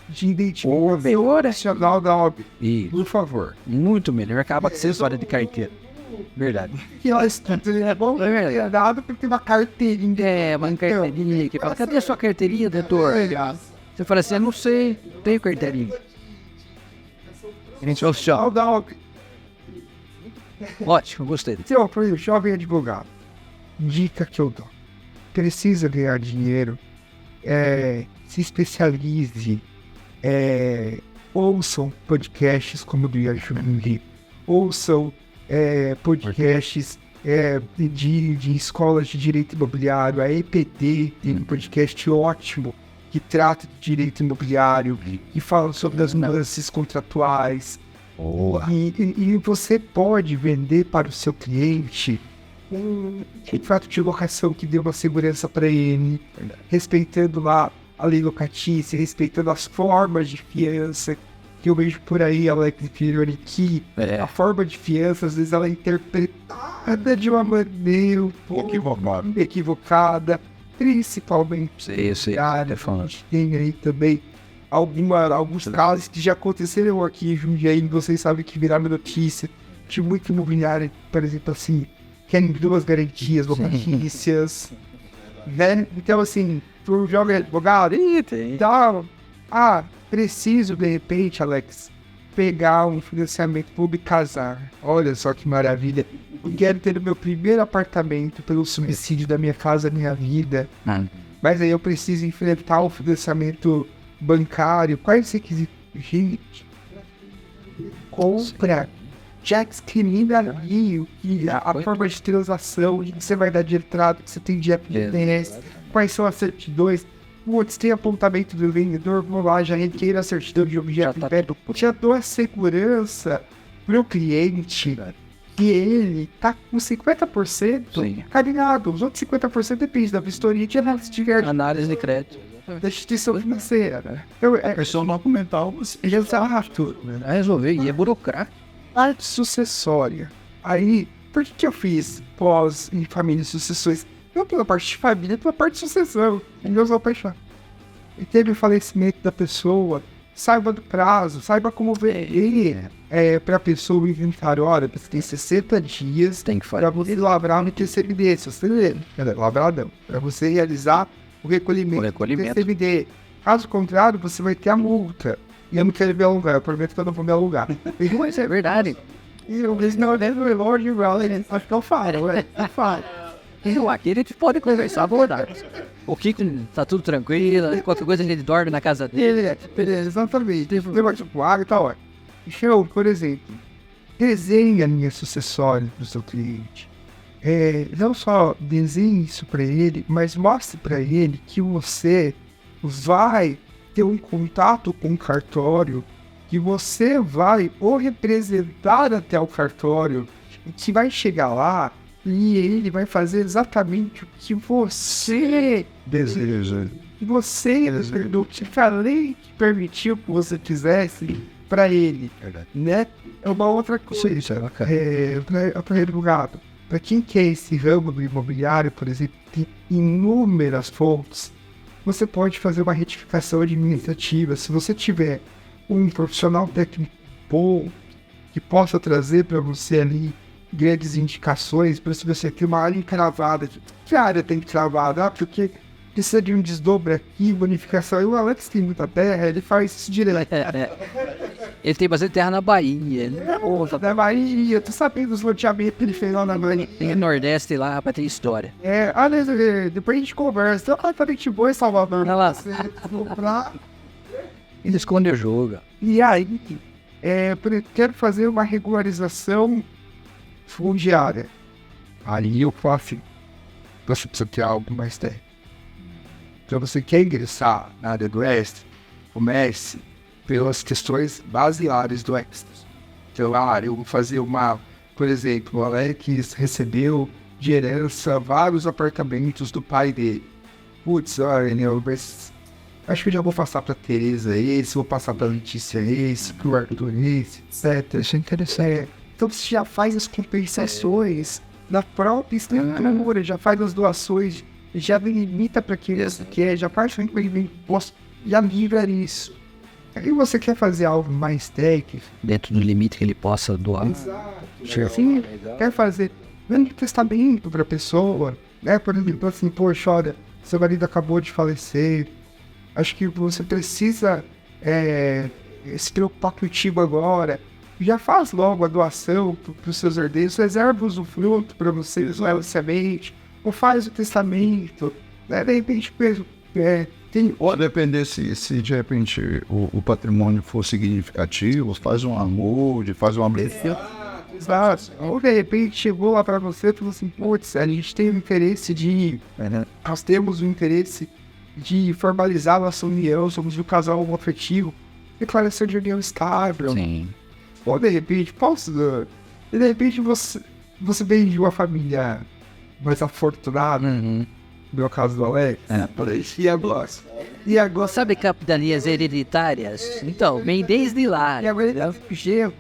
de identificação nacional da OAB. Por favor. Muito melhor. Acaba com essa história de carteira. Verdade. E ela é bom, dado porque tem uma carteirinha. Uma carteirinha que fala, cadê a sua carteirinha, doutor? Você fala assim, eu não sei, tenho carteirinha. Oficial da OAB. Ótimo, gostei. Então, por exemplo, jovem advogado. Dica que eu dou. Precisa ganhar dinheiro. Se especialize. Ouçam podcasts como o do Yashumi. ouçam podcasts de escolas de direito imobiliário. A EPD tem um podcast ótimo que trata de direito imobiliário e fala sobre as nuances contratuais. E você pode vender para o seu cliente um contrato de locação que dê uma segurança para ele, respeitando lá a lei locatícia, respeitando as formas de fiança, que eu vejo por aí, Alex Inferiore, que a forma de fiança, às vezes, ela é interpretada de uma maneira um pouco equivocada, principalmente. Eu sei. A gente tem aí também alguns casos que já aconteceram aqui em Jundiaí, vocês sabem que viraram notícia, de muito imobiliário, por exemplo, assim, querem 2 garantias locatícias, né? Então, assim, tu joga advogado, então, preciso, de repente, Alex, pegar um financiamento público e casar. Olha só que maravilha. Eu quero ter o meu primeiro apartamento pelo subsídio da minha casa, minha vida. Mas aí eu preciso enfrentar o financiamento bancário. Quais os requisitos? Gente, compra. Já discrimina ali a forma de transação, que você vai dar de entrada, que você tem de FGTS, quais são as certidões. Putz, tem apontamento do vendedor, vou lá, já entrei na certidão de objeto de pé. Já dou a segurança pro cliente que ele tá com 50% caminhado. Os outros 50% depende da vistoria de análise de crédito. Da instituição financeira. A questão documental, Exato. Vai resolver, e é burocrático. Parte sucessória. Aí, por que eu fiz pós em família e sucessões? Não pela parte de família, pela parte de sucessão. Deus vai paixão. E teve o falecimento da pessoa, saiba do prazo, saiba como vender para a pessoa o inventário. Olha, você tem 60 dias para você lavrar no TCMD. Se você lavrar não, para você realizar o recolhimento do TCMD. Caso contrário, você vai ter a multa. E eu não quero me alugar, eu prometo que eu não vou me alugar. Mas é verdade. E eu disse, não, dentro do relógio, acho que eu falo, Aqui a gente pode conversar à vontade. O Kiko tá tudo tranquilo, qualquer coisa a gente dorme na casa dele. Beleza, exatamente. Negócio com água e tal, ó. Então, por exemplo, desenhe a linha sucessória para o seu cliente. Não só desenhe isso para ele, mas mostre para ele que você vai ter um contato com o cartório, que você vai o representar até o cartório, que vai chegar lá e ele vai fazer exatamente o que você deseja. Que a lei que permitiu que você fizesse para ele, né? É uma outra coisa. Isso é bacana. Para advogado, para quem quer esse ramo do imobiliário, por exemplo, tem inúmeras fontes. Você pode fazer uma retificação administrativa. Se você tiver um profissional técnico bom que possa trazer para você ali grandes indicações, para se você ter uma área encravada, que área tem que travada? Porque precisa de um desdobro aqui, bonificação. E o Alex tem muita terra, ele faz isso direto. Ele tem bastante terra na Bahia, né? Na Bahia, tu sabe dos loteamentos que ele fez lá na Bahia. Tem Nordeste lá pra ter história. Aliás, depois a gente conversa. Tem um apartamento bom em Salvador. Olha lá. Você comprar. Ele esconde o jogo. E aí, eu quero fazer uma regularização fundiária. Aí eu faço. Você precisa ter algo mais técnico. Então você quer ingressar na área do Oeste, comece pelas questões basilares do Extra. Então, eu vou fazer por exemplo, o Alex recebeu de herança vários apartamentos do pai dele. Putz, acho que eu já vou passar para Tereza esse, vou passar para Letícia esse, para o Arthur esse, etc. Isso é interessante. Então você já faz as compensações na própria estrutura, já faz as doações, já limita para quem você quer, já faz o imposto, já livra isso. Aí você quer fazer algo mais técnico. Dentro do limite que ele possa doar. Exato. Assim, quer fazer um testamento para a pessoa, né? Por exemplo, assim, poxa, olha, seu marido acabou de falecer. Acho que você precisa se preocupar contigo agora. Já faz logo a doação para os seus herdeiros, reserva o usufruto para você usar a semente, ou faz o testamento, né? De repente, Pode depender se de repente o patrimônio for significativo, faz um amor, faz uma Exato. Ou de repente chegou lá pra você e falou assim, putz, a gente tem o interesse de... Nós temos o interesse de formalizar a nossa união, somos um casal homoafetivo, declaração de união estável. Sim. Ou de repente, você vem de uma família mais afortunada, no meu caso do Alex, e agora Sabe capitanias hereditárias? Então, vem desde lá. E agora ele tá fugindo.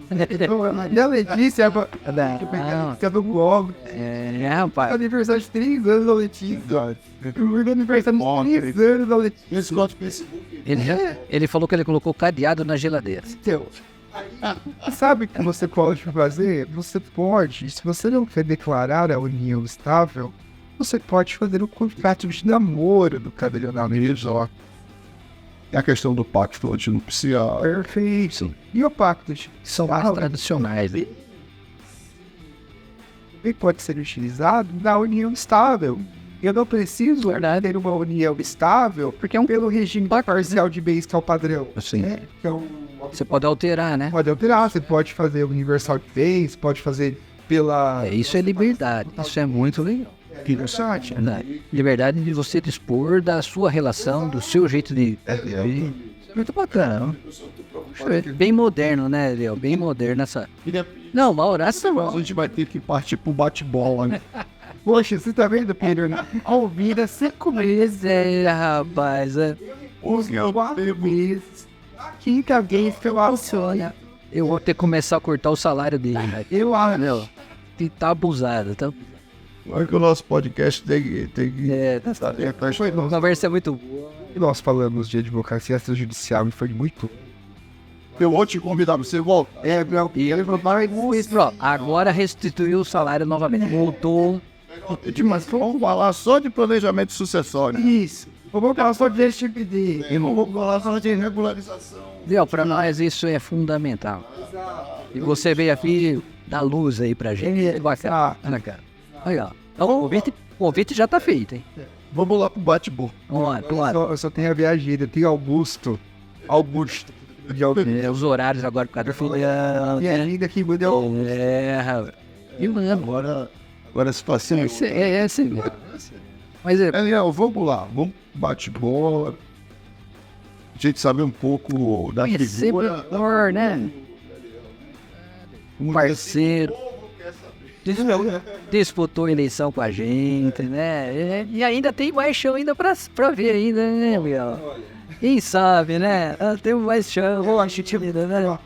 E a Letícia, que é do blog. Rapaz. Aniversário de 3 anos da Letícia. O aniversário de 3 anos da Letícia. Ele falou que ele colocou cadeado na geladeira. Então, sabe o que você pode fazer? Você pode, se você não quer declarar a união estável, você pode fazer um contrato de namoro do cabelonário resort. É a questão do pacto antinupcial. Perfeito. E o pacto São mais tradicionais. também pode ser utilizado na união estável. Eu não preciso ter uma união estável Porque é um pelo regime parcial de bens, que é o padrão. Assim, Então, você pode alterar, né? pode alterar, você pode fazer universal de bens, pode fazer pela... Isso é liberdade. Isso é muito legal. Interessante. Verdade. Liberdade de você dispor da sua relação, do seu jeito de... Muito bacana, não? Bem moderno, né, Léo? Bem moderno essa... Não, Maurício, A gente vai ter que partir pro bate-bola, né? Poxa, você tá vendo, Pedro? Ao vida 5 meses, rapaz. os 4 meses, a quinta vez que eu funciona. Eu vou ter que começar a cortar o salário dele, né? Eu acho. Meu, que tá abusado, tá? Olha que o nosso podcast tem que A conversa é muito boa. Nós falamos de advocacia extrajudicial e foi muito... Eu vou te convidar, você volta. E ele falou, isso, agora restituiu o salário novamente. Voltou. Mas vamos falar só de planejamento sucessório. Isso. Eu vou falar só de STPD. Eu não vou falar só de regularização. Léo, pra nós isso é fundamental. E você veio aqui dar luz aí pra gente. Bacana. Olha, cara. Olha, ó. O convite já tá feito, hein? Vamos lá pro bate-bola. Claro. Eu só tenho a viagem, eu tenho Augusto. Os horários agora por causa do filial. E ainda que mudou. Rapaz. E mano, Agora a situação é... é assim mesmo. Mas Eliel, vamos lá. Vamos bate-bola. A gente sabe um pouco da figura... sempre, né? Parceiro. Disputou a eleição com a gente, né? E ainda tem mais chão ainda pra ver ainda, né, Miguel? Quem sabe, né? Temos mais chão, acho que né?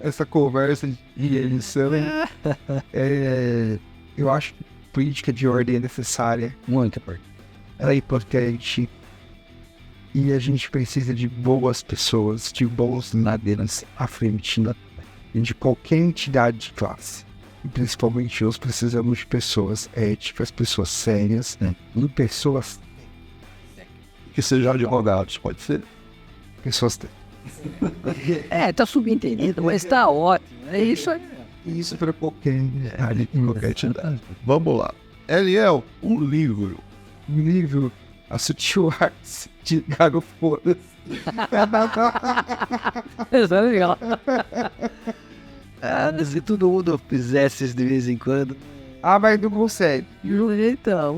Essa conversa de eleição, eu acho que política de ordem é necessária. Muito importante. Ela é importante. E a gente precisa de boas pessoas, de bons ladeiras à frente de qualquer entidade de classe. E principalmente nós precisamos de pessoas éticas, pessoas sérias, e pessoas Que sejam advogados, pode ser? Pessoas tá subentendido, mas tá ótimo. É isso aí. Isso para qualquer entidade. Vamos lá. Eliel, um livro. Um livro, a Sutil Arts de Gago Foda. Isso é legal. Se todo mundo fizesse isso de vez em quando. Mas não consegue. Então,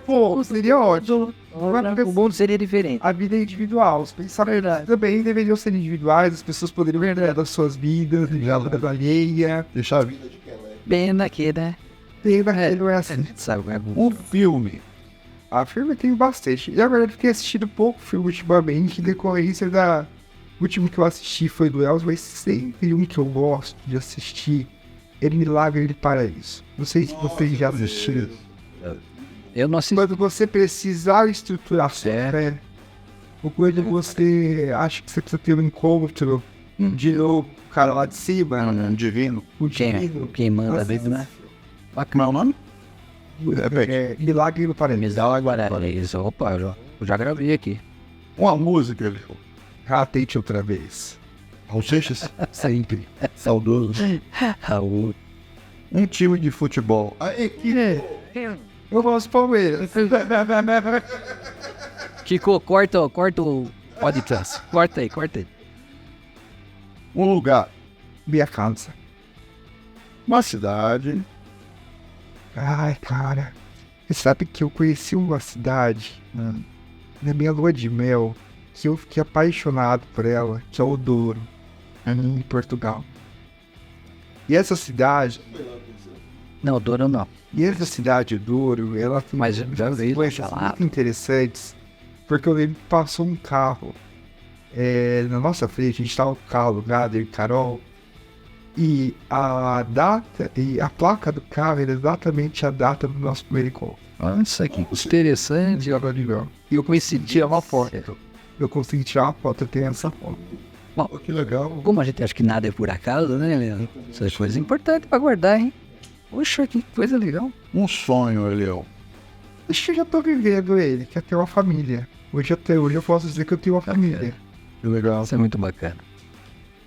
Pô, seria ótimo. O mundo seria diferente. A vida é individual. Os pensamentos também deveriam ser individuais. As pessoas poderiam cuidar das suas vidas, da vida alheia. Deixar a vida de quem ela é. Pena aqui, né? Não é assim. Sabe, Um filme. A filme tem bastante. Na verdade, eu tenho assistido pouco filme ultimamente, em decorrência da... O último que eu assisti foi do Elvis, mas sempre um que eu gosto de assistir é Milagre do Paraíso. Não sei se vocês já assistiram. Eu não assisti. Quando você precisar estruturar sua fé, ou quando você acha que você precisa ter um encontro de novo, o cara lá de cima, Divino. o divino. Quem manda mesmo, né? Como é o nome? Milagre do Paraíso. Me dá uma guarda. Isso, opa, eu já gravei aqui. Uma música, Eliel. Tente outra vez. Raul Seixas. Sempre. Saudoso. Raul. Um time de futebol. A equipe. Eu gosto do Palmeiras. Kiko, corta o podcast. Corta aí. Um lugar. minha casa. Uma cidade. Ai, cara. Você sabe que eu conheci uma cidade na minha lua de mel que eu fiquei apaixonado por ela, que é o Douro, em Portugal. E essa cidade, Não, Douro não. Douro, ela tem Mas já veio coisas falar. muito interessantes, porque eu lembro que passou um carro na nossa frente, a gente estava com o carro alugado, eu e Carol, e a data e a placa do carro era exatamente a data do nosso primeiro encontro. Nossa, que interessante. E eu consegui tirar uma foto. Eu consegui tirar uma foto, eu tenho essa foto. Bom, Que legal. como a gente acha que nada é por acaso, né, Leandro? Isso é coisa importante pra guardar, hein? Poxa, que coisa legal. Um sonho, Eliel. Acho que eu já tô vivendo ele, que é ter uma família. Hoje eu posso dizer que eu tenho uma família. Que legal. Isso é muito bacana.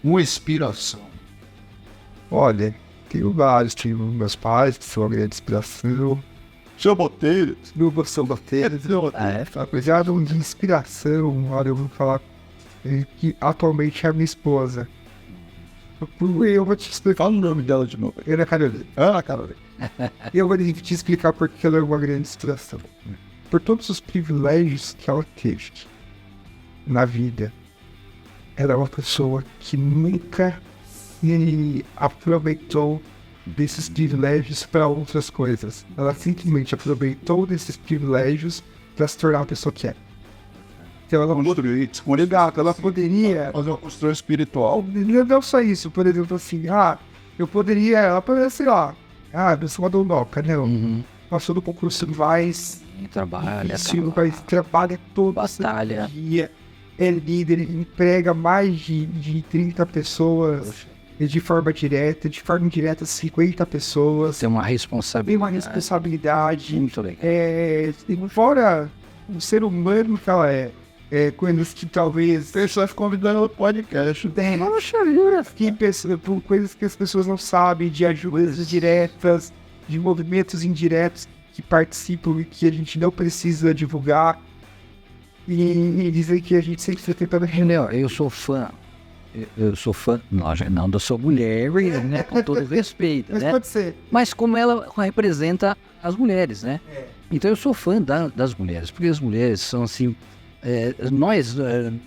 Uma inspiração. Olha, tenho vários. Tenho meus pais, que são uma grande inspiração. Seu Botelho. Meu São Bateiro. Apesar de inspiração, olha, eu vou falar que atualmente é a minha esposa. Eu vou te explicar. Fala o nome dela de novo. Ana Carolina. Ah, Carolina. Eu vou te explicar porque ela é uma grande inspiração. Por todos os privilégios que ela teve na vida. Ela é uma pessoa que nunca se aproveitou desses privilégios para outras coisas. Ela simplesmente aproveitou desses privilégios para se tornar a pessoa que é. Então ela ela poderia fazer uma construção espiritual. não só isso, por exemplo, assim, ela poderia, sei lá, eu sou uma dondoca, não. Passou do concurso mais Trabalha, trabalha todo batalha. dia, é líder, emprega mais de 30 pessoas de forma direta, de forma indireta 50 pessoas. Tem uma Tem responsabilidade. uma responsabilidade. Muito legal. Fora o ser humano que ela é coisas que talvez Pessoas convidando ela pro podcast. Poxa vida. por coisas que as pessoas não sabem, de ajudas diretas, de movimentos indiretos que participam e que a gente não precisa divulgar. E dizer que a gente sempre está tentando Eu sou fã. Eu sou fã, não da sua mulher, né? Com todo respeito, Mas né? pode ser. Mas como ela representa as mulheres, né? Então eu sou fã das mulheres, porque as mulheres são assim, nós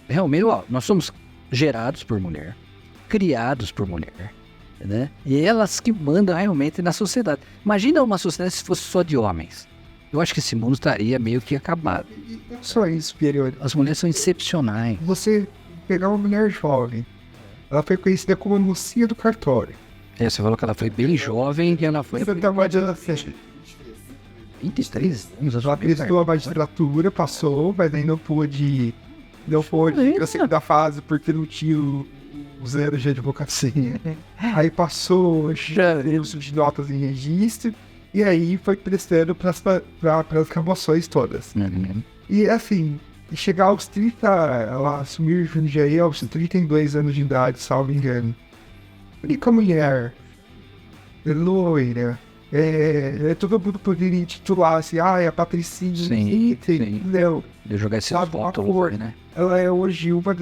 realmente, nós somos gerados por mulher, criados por mulher, né? E elas que mandam realmente na sociedade. Imagina uma sociedade se fosse só de homens. Eu acho que esse mundo estaria meio que acabado. Não só isso, Pierre. As mulheres são excepcionais. Você pegar uma mulher jovem, ela foi conhecida como mocinha do cartório. Você falou que ela foi bem jovem e ela foi Você tá uma adolescente. 23 anos. Ela prestou a magistratura, passou, mas aí não pôde a segunda fase porque não tinha os anos de advocacia. Aí passou uso de notas em registro e aí foi prestando para as remoções todas. E assim, chegar aos 30, ela assumiu Jundiaí aos 32 anos de idade, salvo engano. Única mulher, loira, todo mundo poderia intitular assim, é a Patricinha. Sim. Não. De jogar esse Sabe, rótulo, né? Ela é hoje uma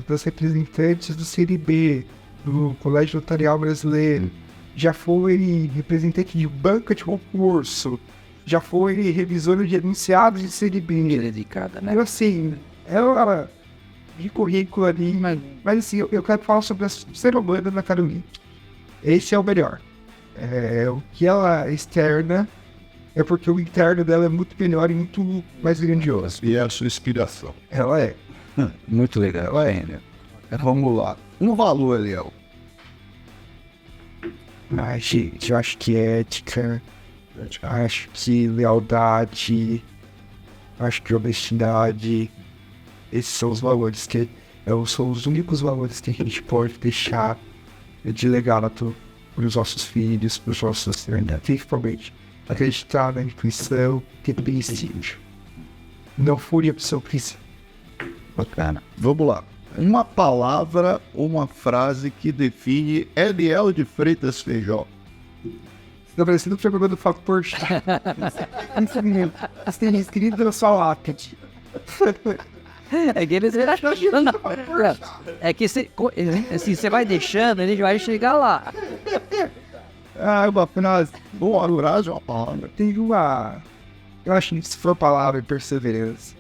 das representantes do CNB, do Colégio Notarial Brasileiro. Já foi representante de banca de concurso. Já foi revisora de enunciados de CNB. Dedicada, né? Então, assim, ela de currículo ali, mas assim, eu quero falar sobre o ser humano na Carolina. Esse é o melhor. O que ela externa é porque o interno dela é muito melhor e muito mais grandioso. E é a sua inspiração. Ela é. Muito legal. Vamos lá. Um valor, Eliel. Ai, gente, eu acho que ética, acho que lealdade, acho que honestidade, esses são os valores que são os únicos valores que a gente pode deixar de legado para os nossos filhos, para os nossos principalmente. Acreditar na intuição, ter princípio. Não fúria para o seu princípio. Bacana. Vamos lá. Uma palavra ou uma frase que define Eliel de Freitas Feijó. Tá parecendo que eu falo por chá. Você tem escrito na sua lápide. É que eles é que você vai deixando, ele vai chegar lá. Uma frase. Boa, coragem é uma palavra. Tem uma. Eu acho que se for palavra é perseverança.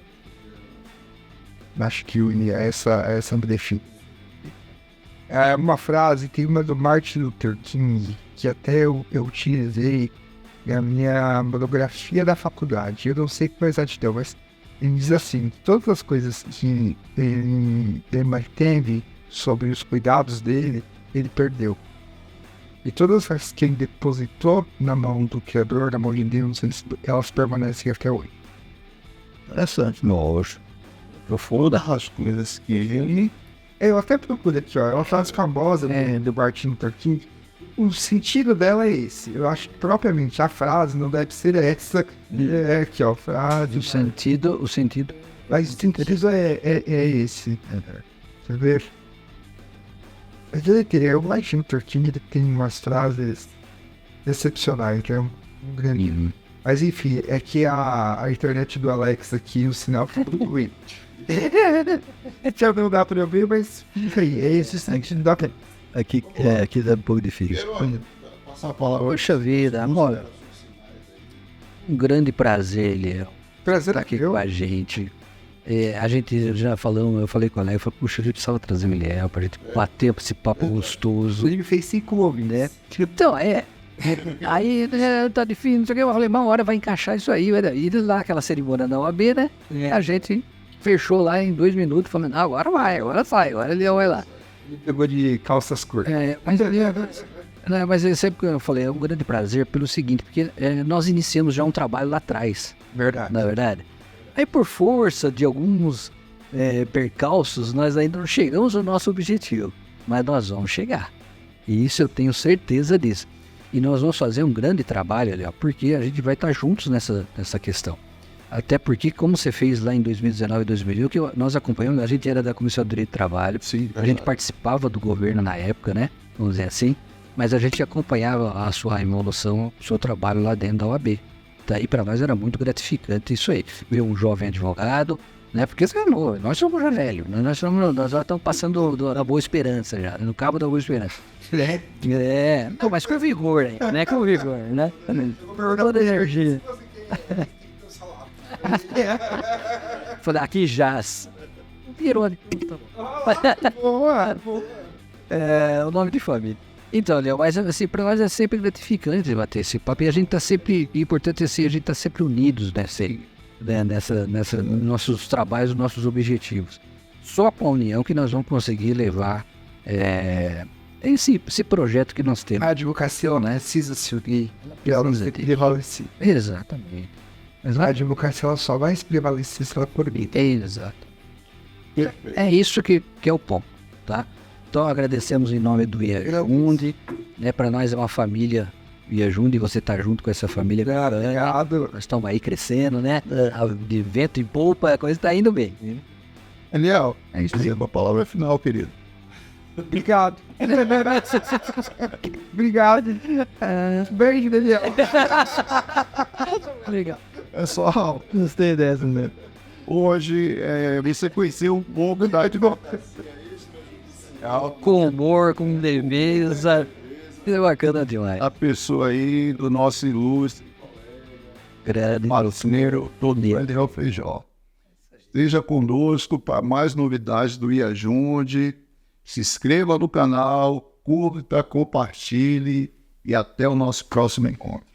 Acho que essa me define. É uma frase, tem uma do Martin Luther King, que até eu utilizei na minha monografia da faculdade. Eu não sei qual é a exatidão, mas ele diz assim: todas as coisas que ele manteve sobre os cuidados dele, ele perdeu. E todas as que ele depositou na mão do Criador, na mão de Deus, elas permanecem até hoje. Interessante. Nossa. Profundo as coisas que ele... Eu até procuro aqui, ó. É uma frase famosa do Martin Luther King. O sentido dela é esse. Eu acho que propriamente a frase não deve ser essa. É aqui, ó. Frase. O sentido. Mas o sentido é esse. Você vê? Mas o Martin Luther King ele tem umas frases excepcionais, que é um grande. Mas enfim, é que a internet do Alex aqui, o sinal foi tudo ruim. Já não dá pra ouvir, mas enfim, é esse que dá pra... Aqui dá um pouco difícil. Poxa vida, amor. Um grande prazer, Léo. Prazer Estar aqui com a gente. A gente já falou, eu falei com a Léo, eu falei, puxa, a gente precisava trazer o Léo pra gente bater esse papo gostoso. Ele fez 5 homens, né? Então, aí tá difícil, não sei o que, eu falei, uma hora vai encaixar isso aí, e lá aquela cerimônia da OAB, né? A gente fechou lá em 2 minutos, falando, agora sai, agora ele vai lá. Ele pegou de calças curtas. Mas sempre que eu falei, é um grande prazer pelo seguinte, porque nós iniciamos já um trabalho lá atrás. Verdade. Na verdade. Aí por força de alguns percalços, nós ainda não chegamos ao nosso objetivo, mas nós vamos chegar. E isso eu tenho certeza disso. E nós vamos fazer um grande trabalho, Léo, porque a gente vai estar juntos nessa questão. Até porque, como você fez lá em 2019 e 2020, que nós acompanhamos, a gente era da Comissão de Direito do Trabalho, sim, a gente participava do governo na época, né? Vamos dizer assim, mas a gente acompanhava a sua evolução, o seu trabalho lá dentro da OAB. Daí para nós era muito gratificante isso aí. Ver um jovem advogado, né? Porque nós somos já velhos, nós já estamos passando da Boa Esperança já, no cabo da Boa Esperança. Mas com vigor, né? Com vigor, né? Toda energia. Falei, aqui jaz. Virou. O nome de família. Então, Léo, mas assim, para nós é sempre gratificante bater esse papo. E a gente tá sempre, importante assim, a gente tá sempre unidos nessa nossos trabalhos, nossos objetivos. Só com a união que nós vamos conseguir levar esse projeto que nós temos. A advocacia precisa se unir. Exatamente. A advocacia ela só vai prevalecer se ela for unida. Exato. É isso que é o ponto, tá? Então agradecemos em nome do Iajundi, né? Para nós é uma família Iajundi, você tá junto com essa família. Obrigado. Nós estamos aí crescendo, né? De vento em polpa, a coisa tá indo bem. Léo, uma palavra final, querido. Obrigado. Obrigado. Beijo, Daniel. Legal. Pessoal, Gostei dessa, né? hoje você conheceu um pouco da advocacia. Com humor, com leveza. É bacana demais. A pessoa aí do nosso ilustre Grande. marceneiro Daniel Feijó. Esteja conosco para mais novidades do Iajundi. Se inscreva no canal, curta, compartilhe e até o nosso próximo encontro.